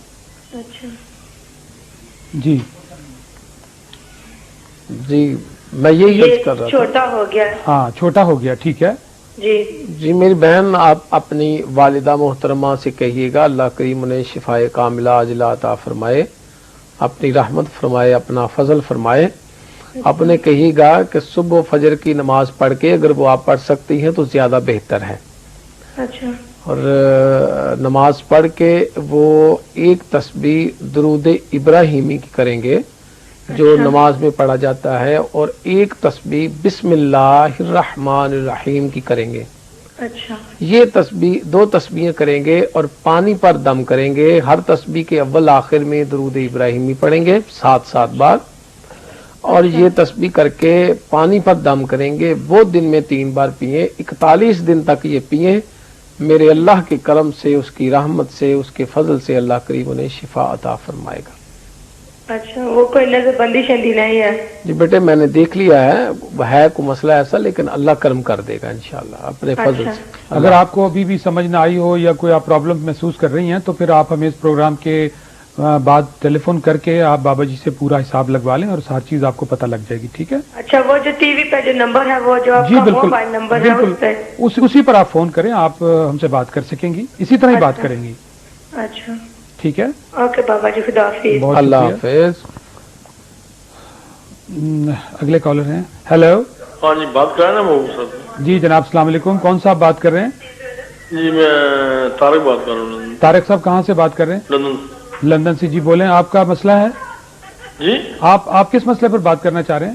Speaker 9: اچھا
Speaker 14: جی
Speaker 15: جی میں یہی عرض کر رہا تھا.
Speaker 9: چھوٹا ہو گیا.
Speaker 14: ہاں چھوٹا ہو گیا، ٹھیک ہے.
Speaker 15: جی میری بہن، آپ اپنی والدہ محترمہ سے کہیے گا اللہ کریم انہیں شفائے کاملہ عاجلہ عطا فرمائے، اپنی رحمت فرمائے، اپنا فضل فرمائے. آپ انہیں کہیے گا کہ صبح و فجر کی نماز پڑھ کے اگر وہ آپ پڑھ سکتی ہیں تو زیادہ بہتر ہے.
Speaker 9: اچھا.
Speaker 15: اور نماز پڑھ کے وہ 1 تسبیح درود ابراہیمی کی کریں گے جو نماز میں پڑھا جاتا ہے، اور 1 تسبیح بسم اللہ الرحمن الرحیم کی کریں گے.
Speaker 9: اچھا.
Speaker 15: یہ تسبیح 2 تسبیحیں کریں گے اور پانی پر دم کریں گے. ہر تسبیح کے اول آخر میں درود ابراہیمی پڑھیں گے 7 بار، اور یہ تسبیح کر کے پانی پر دم کریں گے. وہ دن میں 3 بار پئیں، 41 دن تک یہ پئیں. میرے اللہ کے کرم سے، اس کی رحمت سے، اس کے فضل سے اللہ کریم انہیں شفا عطا فرمائے گا.
Speaker 9: اچھا. وہ کوئی نظر بندی شندی نہیں ہے؟
Speaker 15: جی بیٹے میں نے دیکھ لیا ہے کوئی مسئلہ ایسا، لیکن اللہ کرم کر دے گا انشاءاللہ اپنے فضل سے.
Speaker 14: اگر آپ کو ابھی بھی سمجھ نہ آئی ہو یا کوئی آپ پرابلم محسوس کر رہی ہیں تو پھر آپ ہمیں اس پروگرام کے بعد ٹیلی فون کر کے آپ بابا جی سے پورا حساب لگوا لیں اور ہر چیز آپ کو پتہ لگ جائے گی. ٹھیک ہے.
Speaker 9: اچھا. وہ جو ٹی وی پہ جو نمبر ہے، وہ جو آپ کا موبائل نمبر ہے، اس پہ
Speaker 14: اسی پر آپ فون کریں، آپ ہم سے بات کر سکیں گی، اسی طرح ہی بات کریں گی.
Speaker 9: اچھا
Speaker 14: ٹھیک ہے.
Speaker 9: اوکے بابا جی، خدا حافظ.
Speaker 15: اللہ حافظ.
Speaker 14: اگلے کالر ہیں. ہیلو.
Speaker 16: ہاں جی بات کر رہے ہیں نا محبوب صاحب؟
Speaker 14: جی جناب السلام علیکم. کون صاحب بات کر رہے ہیں؟
Speaker 16: جی میں طارق بات کر رہا ہوں.
Speaker 14: طارق صاحب کہاں سے بات کر رہے ہیں؟ لندن سے. جی بولیں، آپ کا مسئلہ ہے؟
Speaker 16: جی
Speaker 14: آپ کس مسئلے پر بات کرنا چاہ رہے ہیں؟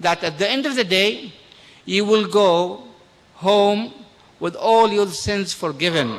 Speaker 17: that at the end of the day you will go home with all your sins forgiven.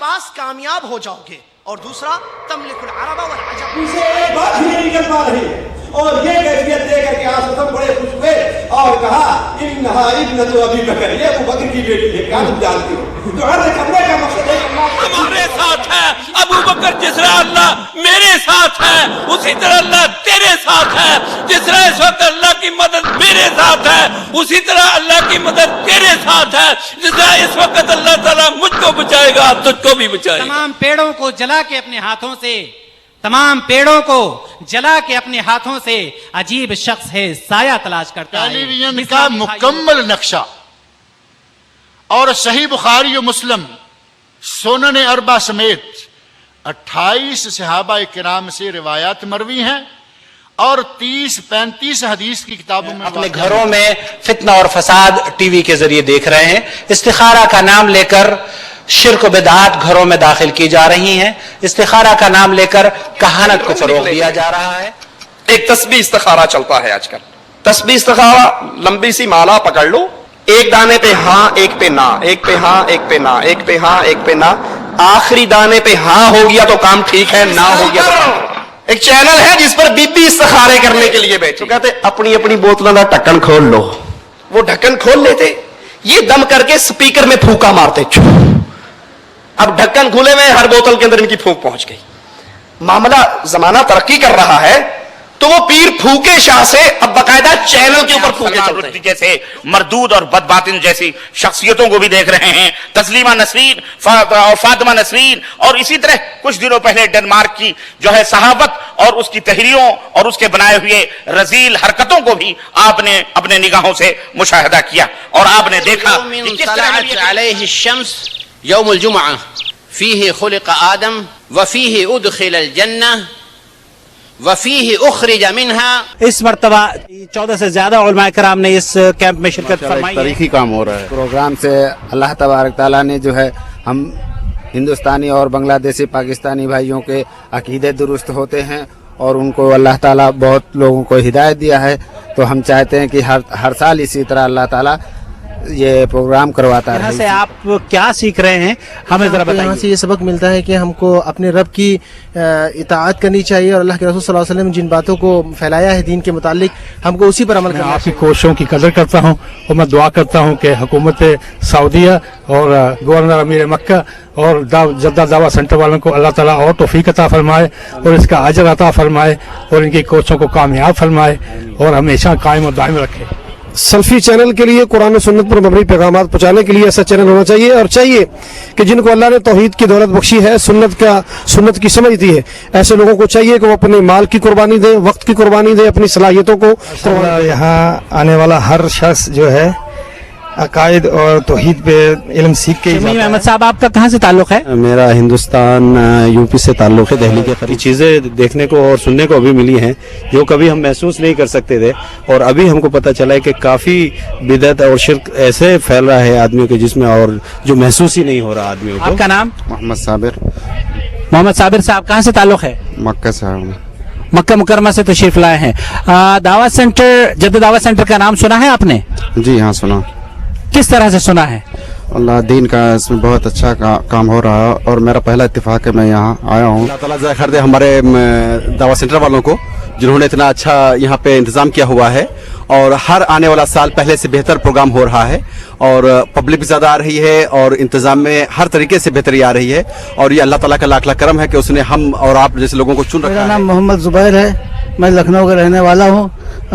Speaker 1: پاس کامیاب ہو جاؤ گے، اور دوسرا تملک العرب والعجم.
Speaker 2: اسے ایک بات ہی نہیں نکل پا رہی اور یہ کیفیت دے کر کے آج سب بڑے خوش ہوئے اور کہا انہا ابنۃ ابی بکر، یہ ابو بکر کی بیٹی ہے. کیا تم جانتی ہو؟ تو عرض کرنے کا مقصد ہے
Speaker 18: ہمارے ساتھ ہے ابو بکر، جس طرح اللہ میرے ساتھ ہے اسی طرح اللہ تیرے ساتھ ہے. جس طرح اس وقت اللہ کی مدد میرے ساتھ ہے اسی طرح اللہ کی مدد تیرے ساتھ ہے. جس طرح اس وقت اللہ تعالیٰ مجھ کو بچائے گا تجھ کو بھی بچائے گا.
Speaker 4: تمام پیڑوں کو جلا کے اپنے ہاتھوں سے، تمام پیڑوں کو جلا کے اپنے ہاتھوں سے عجیب شخص ہے سایہ تلاش کرتا ہے.
Speaker 19: ٹیلی ویژن کا مکمل نقشہ اور صحیح بخاری و مسلم، سنن اربع سمیت 28 صحابہ کرام سے روایات مروی ہیں اور 30-35 حدیث کی کتابوں میں.
Speaker 20: اپنے گھروں میں فتنہ اور فساد ٹی وی کے ذریعے دیکھ رہے ہیں. استخارہ کا نام لے کر شرک و بدعات گھروں میں داخل کی جا رہی ہیں. استخارہ کا نام لے کر کہانت کو فروغ دیا جا رہا ہے.
Speaker 21: ایک تسبیح استخارہ چلتا ہے آج کل. تسبیح استخارہ، لمبی سی مالا پکڑ لو، ایک دانے پہ ہاں ایک پہ نہ، ایک پہ ہاں ایک پہ نہ، ایک پہ ہاں ایک پہ نہ، آخری دانے پہ ہاں ہو گیا تو کام ٹھیک ہے، نہ ہو گیا تو ایک چینل ہے جس پر بی بی استخارے کرنے کے لیے بیٹھے، کہتے اپنی اپنی بوتلوں کا ڈھکن کھول لو. وہ ڈھکن کھول لیتے، یہ دم کر کے سپیکر میں پھونکا مارتے. اب ڈھکن کھلے میں ہر بوتل کے اندر ان کی پھونک پہنچ گئی. معاملہ زمانہ ترقی کر رہا ہے تو وہ پیر پھوکے شاہ سے اب باقاعدہ چینل کے اوپر پھوکے چل رہے ہیں. جیسے مردود اور بدباطن جیسی شخصیتوں کو بھی دیکھ رہے ہیں، تسلیمہ نسرین اور فاطمہ نسرین، اور اسی طرح کچھ دنوں پہلے ڈنمارک کی جو ہے صحافت اور اس کی تحریروں اور اس کے بنائے ہوئے رذیل حرکتوں کو بھی آپ نے اپنے نگاہوں سے مشاہدہ کیا اور آپ نے دیکھا کہ کس طرح
Speaker 17: علیہ الشمس یوم الجمعہ فیہ خلق آدم وفیہ ادخل الجنہ وفیہ اخرج منہا.
Speaker 20: اس مرتبہ 14 سے زیادہ علماء کرام نے اس کیمپ میں شرکت فرمائی.
Speaker 5: تاریخی کام ہو رہا ہے. پروگرام سے اللہ تبارک تعالیٰ نے جو ہے ہم ہندوستانی اور بنگلہ دیشی پاکستانی بھائیوں کے عقیدے درست ہوتے ہیں اور ان کو اللہ تعالیٰ بہت لوگوں کو ہدایت دیا ہے. تو ہم چاہتے ہیں کہ ہر سال اسی طرح اللہ تعالیٰ یہ پروگرام کرواتا ہے.
Speaker 20: یہاں سے آپ کیا سیکھ رہے ہیں ہمیں ذرا بتائیے.
Speaker 22: یہاں سے یہ سبق ملتا ہے کہ ہم کو اپنے رب کی اطاعت کرنی چاہیے اور اللہ کے رسول صلی اللہ علیہ وسلم جن باتوں کو پھیلایا ہے دین کے متعلق ہم کو اسی پر عمل کرنا ہے.
Speaker 14: آپ کی کوششوں کی قدر کرتا ہوں اور میں دعا کرتا ہوں کہ حکومت سعودیہ اور گورنر امیر مکہ اور جدہ دعویٰ سینٹر والوں کو اللہ تعالیٰ اور توفیق عطا فرمائے اور اس کا اجر عطا فرمائے اور ان کی کوششوں کو کامیاب فرمائے اور ہمیشہ قائم و دائم رکھے.
Speaker 23: سلفی چینل کے لیے قرآن و سنت پر مبنی پیغامات پہنچانے کے لیے ایسا چینل ہونا چاہیے اور چاہیے کہ جن کو اللہ نے توحید کی دولت بخشی ہے، سنت کی سمجھ دی ہے، ایسے لوگوں کو چاہیے کہ وہ اپنے مال کی قربانی دیں، وقت کی قربانی دیں، اپنی صلاحیتوں کو.
Speaker 24: یہاں آنے والا ہر شخص جو ہے عقائد اور توحید پہ علم سیکھ کے.
Speaker 20: شمیم احمد صاحب آپ کا کہاں سے تعلق ہے؟
Speaker 24: میرا ہندوستان یو پی سے تعلق ہے. دہلی کے قریب چیزیں دیکھنے کو اور سننے کو ابھی ملی ہیں جو کبھی ہم محسوس نہیں کر سکتے تھے اور ابھی ہم کو پتہ چلا ہے کہ کافی بدعت اور شرک ایسے پھیل رہا ہے آدمیوں کے جسم میں اور جو محسوس ہی نہیں ہو رہا آدمیوں کو.
Speaker 20: آپ کا نام؟
Speaker 24: محمد صابر.
Speaker 20: محمد صابر صاحب کہاں سے تعلق ہے؟
Speaker 24: مکہ سے.
Speaker 20: مکہ مکرمہ سے تشریف لائے ہیں. دعوت سینٹر، جدہ دعوت سینٹر کا نام سنا ہے آپ نے؟
Speaker 24: جی ہاں سنا.
Speaker 20: کس طرح سے سنا ہے؟
Speaker 24: اللہ دین کا اس میں بہت اچھا کام ہو رہا ہے اور میرا پہلا اتفاق ہے میں یہاں آیا ہوں. اللہ تعالیٰ جزائے خیر دے ہمارے دعوت سینٹر والوں کو جنہوں نے اتنا اچھا یہاں پہ انتظام کیا ہوا ہے اور ہر آنے والا سال پہلے سے بہتر پروگرام ہو رہا ہے اور پبلک بھی زیادہ آ رہی ہے اور انتظام میں ہر طریقے سے بہتری آ رہی ہے اور یہ اللہ تعالیٰ کا لاکھ لاکھ کرم ہے کہ اس نے ہم اور آپ جیسے لوگوں کو چن رکھا ہے.
Speaker 25: میرا نام محمد زبیر ہے، میں لکھنؤ کا رہنے والا ہوں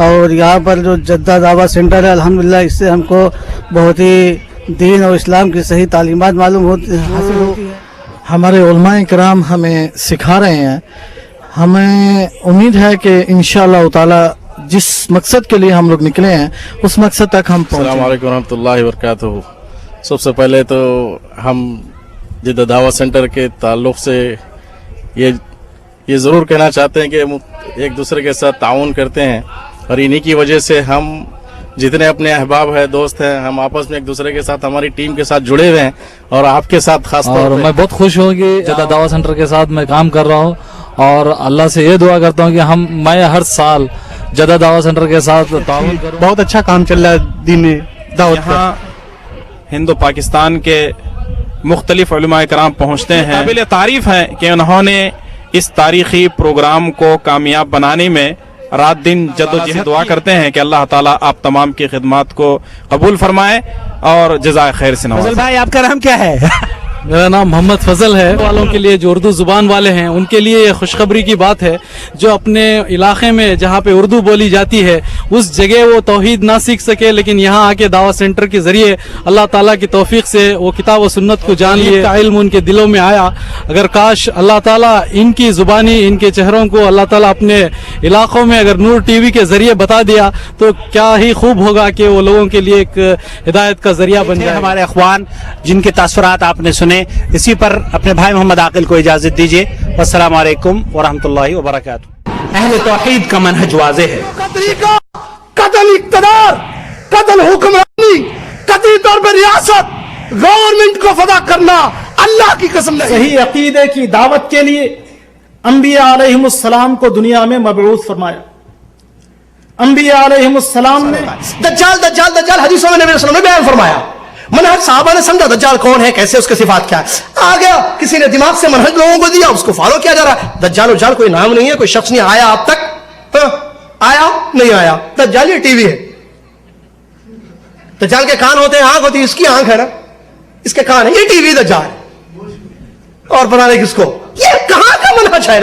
Speaker 25: اور یہاں پر جو جدہ دعوت سینٹر ہے الحمدللہ اس سے ہم کو بہت ہی دین اور اسلام کی صحیح تعلیمات معلوم حاصل ہوتی ہے.
Speaker 22: ہمارے علماء کرام ہمیں سکھا رہے ہیں. ہمیں امید ہے کہ انشاءاللہ تعالی جس مقصد کے لیے ہم لوگ نکلے ہیں اس مقصد تک ہم پہنچیں.
Speaker 26: السلام علیکم ورحمۃ اللہ وبرکاتہ. سب سے پہلے تو ہم جدہ دعوت سینٹر کے تعلق سے یہ ضرور کہنا چاہتے ہیں کہ ایک دوسرے کے ساتھ تعاون کرتے ہیں اور انہی کی وجہ سے ہم جتنے اپنے احباب ہیں، دوست ہیں، ہم آپس میں ایک دوسرے کے ساتھ ہماری ٹیم کے ساتھ جڑے ہوئے ہیں اور آپ کے ساتھ خاص طور
Speaker 27: پر. میں بہت خوش ہوں کہ جدہ دعوت سینٹر کے ساتھ میں کام کر رہا ہوں اور اللہ سے یہ دعا کرتا ہوں کہ میں ہر سال جدہ دعوت سینٹر کے ساتھ تعاون کروں.
Speaker 24: بہت اچھا کام چل رہا ہے دینی دعوت.
Speaker 28: یہاں ہند و پاکستان کے
Speaker 3: مختلف علماء کرام پہنچتے ہیں. قابل تعریف ہے کہ انہوں نے اس تاریخی پروگرام کو کامیاب بنانے میں رات دن جد و جہد. دعا کرتے ہیں کہ اللہ تعالیٰ آپ تمام کی خدمات کو قبول فرمائے اور جزائے خیر سے نوازے.
Speaker 6: فضل بھائی آپ کا نام کیا ہے؟
Speaker 27: میرا نام محمد فضل ہے. والوں کے لیے جو اردو زبان والے ہیں ان کے لیے یہ خوشخبری کی بات ہے جو اپنے علاقے میں جہاں پہ اردو بولی جاتی ہے اس جگہ وہ توحید نہ سیکھ سکے لیکن یہاں آ کے دعوت سینٹر کے ذریعے اللہ تعالیٰ کی توفیق سے وہ کتاب و سنت کو جان لیے کا علم ان کے دلوں میں آیا. اگر کاش اللہ تعالیٰ ان کی زبانی ان کے چہروں کو اللہ تعالیٰ اپنے علاقوں میں اگر نور ٹی وی کے ذریعے بتا دیا تو کیا ہی خوب ہوگا کہ وہ لوگوں کے لیے ایک ہدایت کا ذریعہ بن جائے.
Speaker 6: ہمارے اخوان جن کے تاثرات آپ نے سنے اسی پر اپنے بھائی محمد عاقل کو اجازت دیجیے. والسلام علیکم ورحمۃ اللہ وبرکاتہ. اہل توحید کا منہج واضح ہے.
Speaker 7: قتل اقتدار، قتل حکمرانی، قطعی طور پر ریاست، گورنمنٹ کو فدا کرنا اللہ کی قسم نہیں.
Speaker 22: صحیح عقیدے کی دعوت کے لیے انبیاء علیہم السلام کو دنیا میں مبعوث فرمایا. انبیاء علیہم السلام نے
Speaker 1: دجال دجال دجال حدیثوں میں نبی صلی اللہ علیہ وسلم نے بیان فرمایا. منہج صحابہ نے سمجھا دجال کون ہے، کیسے، اس کے صفات کیا ہے. آ گیا کسی نے دماغ سے منہج لوگوں کو دیا، اس کو فالو کیا جا رہا ہے. دجال وجال کوئی نام نہیں ہے، کوئی شخص نہیں آیا اب تک. آیا نہیں آیا. دجال یہ ٹی وی ہے. دجال کے کان ہوتے ہیں، آنکھ ہوتی ہے، اس کی آنکھ ہے نا، اس کے کان ہے. یہ ٹی وی دجال اور بنانے کس کو؟ یہ کہاں کا منہج ہے؟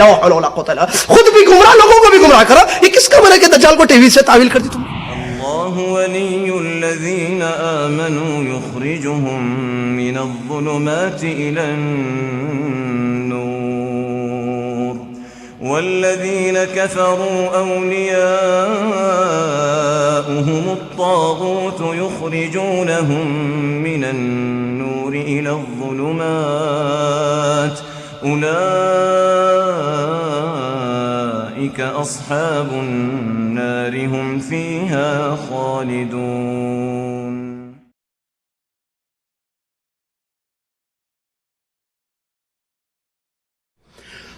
Speaker 1: خود بھی گمراہ لوگوں کو بھی گمراہ کرا. یہ کس کا منہج کہ دجال کو ٹی وی سے تعویل کر دی تم؟
Speaker 8: الله ولي الذين آمنوا يخرجهم من الظلمات إلى النور والذين كفروا أولياؤهم الطاغوت يخرجونهم من النور إلى الظلمات أولئك أصحاب النار هم فيها خالدون.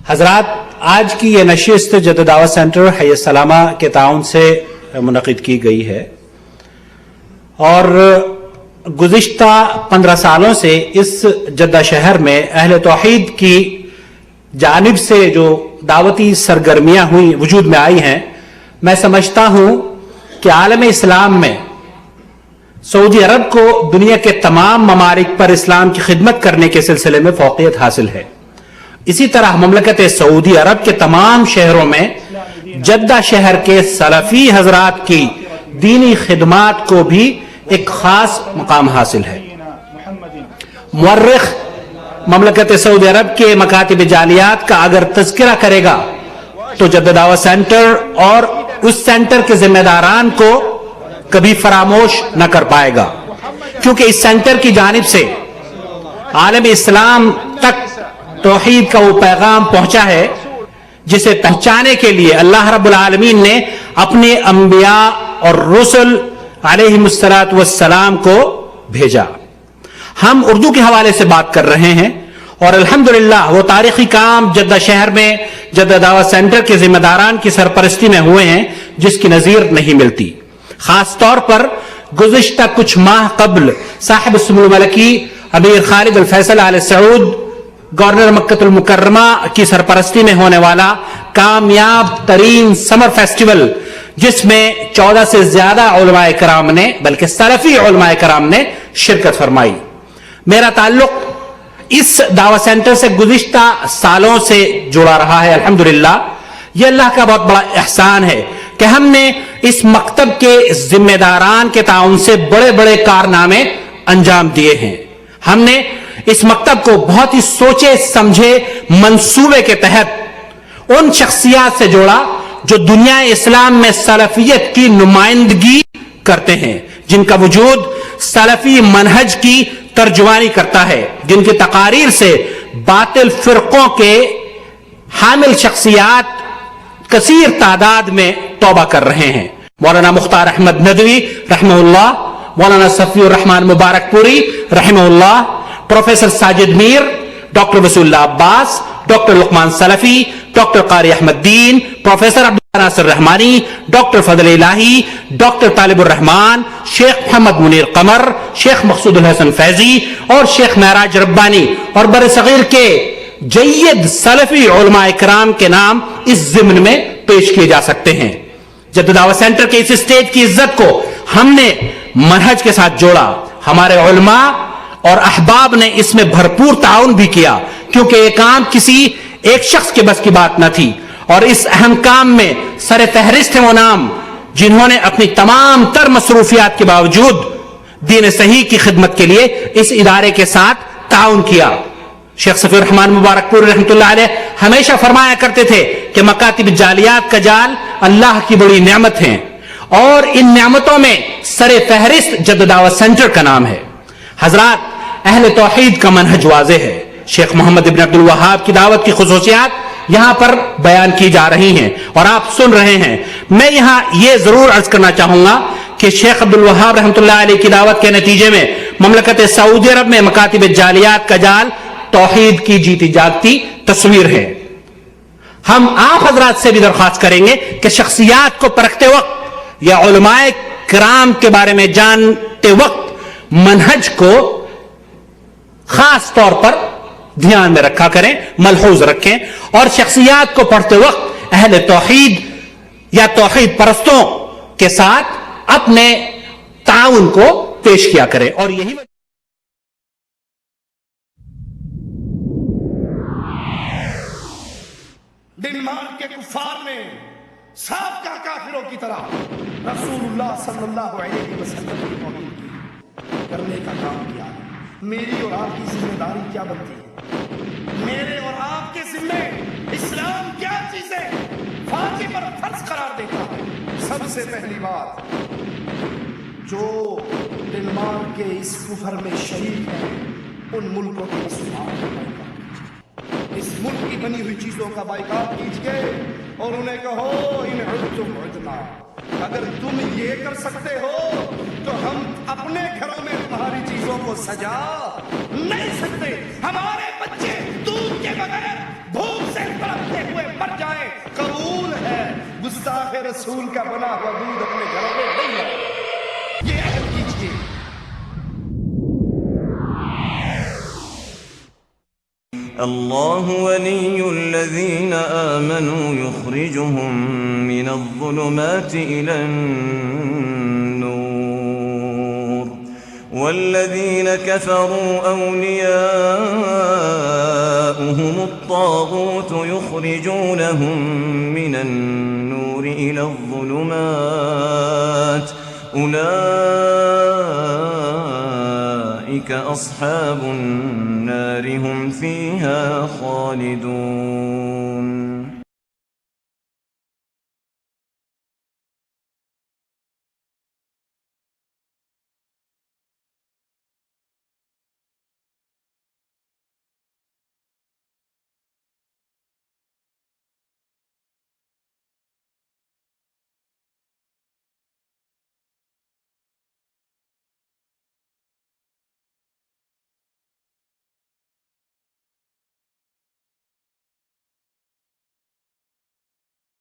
Speaker 6: حضرات، آج کی یہ نشست جدہ دعوت سینٹر حی السلامہ کے تعاون سے منعقد کی گئی ہے اور گزشتہ 15 سالوں سے اس جدہ شہر میں اہل توحید کی جانب سے جو دعوتی سرگرمیاں ہوئی وجود میں آئی ہیں، میں سمجھتا ہوں کہ عالم اسلام میں سعودی عرب کو دنیا کے تمام ممالک پر اسلام کی خدمت کرنے کے سلسلے میں فوقیت حاصل ہے. اسی طرح مملکت سعودی عرب کے تمام شہروں میں جدہ شہر کے سلفی حضرات کی دینی خدمات کو بھی ایک خاص مقام حاصل ہے. مورخ مملکت سعودی عرب کے مکاتب جالیات کا اگر تذکرہ کرے گا تو جدہ دعوت سینٹر اور اس سینٹر کے ذمہ داران کو کبھی فراموش نہ کر پائے گا، کیونکہ اس سینٹر کی جانب سے عالم اسلام تک توحید کا وہ پیغام پہنچا ہے جسے پہنچانے کے لیے اللہ رب العالمین نے اپنے انبیاء اور رسل علیہم السلام کو بھیجا. ہم اردو کے حوالے سے بات کر رہے ہیں اور الحمدللہ وہ تاریخی کام جدہ شہر میں جدہ دعوت سینٹر کے ذمہ داران کی سرپرستی میں ہوئے ہیں جس کی نظیر نہیں ملتی. خاص طور پر گزشتہ کچھ ماہ قبل صاحب السمو الملکی امیر خالد الفیصل آل سعود گورنر مکہ المکرمہ کی سرپرستی میں ہونے والا کامیاب ترین سمر فیسٹیول، جس میں 14 سے زیادہ علماء کرام نے بلکہ سلفی علماء کرام نے شرکت فرمائی. میرا تعلق اس دعوت سینٹر سے گزشتہ سالوں سے جڑا رہا ہے. الحمدللہ یہ اللہ کا بہت بڑا احسان ہے کہ ہم نے اس مکتب کے ذمہ داران کے تعاون سے بڑے بڑے کارنامے انجام دیے ہیں. ہم نے اس مکتب کو بہت ہی سوچے سمجھے منصوبے کے تحت ان شخصیات سے جوڑا جو دنیا اسلام میں سلفیت کی نمائندگی کرتے ہیں، جن کا وجود سلفی منہج کی ترجمانی کرتا ہے، جن کی تقاریر سے باطل فرقوں کے حامل شخصیات کثیر تعداد میں توبہ کر رہے ہیں. مولانا مختار احمد ندوی رحمہ اللہ، مولانا صفی الرحمان مبارک پوری رحمہ اللہ، پروفیسر ساجد میر، ڈاکٹر وسول اللہ عباس، ڈاکٹر لقمان سلفی، ڈاکٹر قاری احمد دین، پروفیسر عبد
Speaker 20: ناصر رحمانی، ڈاکٹر فضل الہی، ڈاکٹر طالب الرحمان، شیخ محمد منیر قمر، شیخ مقصود الحسن فیضی اور شیخ معراج ربانی اور برصغیر کے جید سلفی علماء کرام کے نام اس ضمن میں پیش کیے جا سکتے ہیں۔ جدہ دعوت سینٹر کے اس اسٹیج کی عزت کو ہم نے منہج کے ساتھ جوڑا، ہمارے علماء اور احباب نے اس میں بھرپور تعاون بھی کیا، کیونکہ یہ کام کسی ایک شخص کے بس کی بات نہ تھی، اور اس اہم کام میں سر فہرست ہیں وہ نام جنہوں نے اپنی تمام تر مصروفیات کے باوجود دین صحیح کی خدمت کے لیے اس ادارے کے ساتھ تعاون کیا۔ شیخ صفی الرحمان مبارک پوری رحمۃ اللہ علیہ ہمیشہ فرمایا کرتے تھے کہ مکاتب جالیات کا جال اللہ کی بڑی نعمت ہیں، اور ان نعمتوں میں سر فہرست جدہ دعوت سینٹر کا نام ہے۔ حضرات، اہل توحید کا منہج واضح ہے۔ شیخ محمد ابن عبد الوہاب کی دعوت کی خصوصیات یہاں پر بیان کی جا رہی ہیں اور آپ سن رہے ہیں۔ میں یہاں یہ ضرور عرض کرنا چاہوں گا کہ شیخ عبد الوہاب رحمۃ اللہ علیہ کی دعوت کے نتیجے میں مملکت سعودی عرب میں مکاتب جالیات کا جال توحید کی جیتی جاگتی تصویر ہے۔ ہم آپ حضرات سے بھی درخواست کریں گے کہ شخصیات کو پرکھتے وقت یا علماء کرام کے بارے میں جانتے وقت منہج کو خاص طور پر دھیان میں رکھا کریں، ملحوظ رکھیں، اور شخصیات کو پڑھتے وقت اہل توحید یا توحید پرستوں کے ساتھ اپنے تعاون کو پیش کیا کریں۔ اور یہی
Speaker 7: ڈنمارک کے کفار نے سابقہ کافروں کی طرح رسول اللہ صلی اللہ علیہ وسلم کی توہین کرنے کا کام کیا۔ میری اور آپ کی ذمہ داری کیا بنتی ہے؟ میرے اور آپ کے ذمے اسلام کیا چیزیں واجب اور فرض قرار دیتا ہے؟ سب سے پہلی بات، جو ڈنمارک کے اس کفر میں شریک ہیں ان ملکوں کی مصنوعات کا بائیکاٹ، اس ملک کی بنی ہوئی چیزوں کا بائیکاٹ کیجئے اور انہیں کہو ان عدتم عدنا، اگر تم یہ کر سکتے ہو تو ہم اپنے گھروں میں تمہاری چیزوں کو سجا نہیں سکتے۔ ہمارے بچے دودھ کے بغیر بھوک سے تڑپتے ہوئے مر جائیں، قبول ہے، گستاخ رسول کا بنا ہوا دودھ اپنے گھروں میں نہیں ہے، یہ عہد کیجئے۔
Speaker 8: الله ولي الذين آمنوا يخرجهم من الظلمات إلى النور والذين كفروا أولياؤهم الطاغوت يخرجونهم من النور إلى الظلمات أولئك أصحاب النار هم فيها خالدون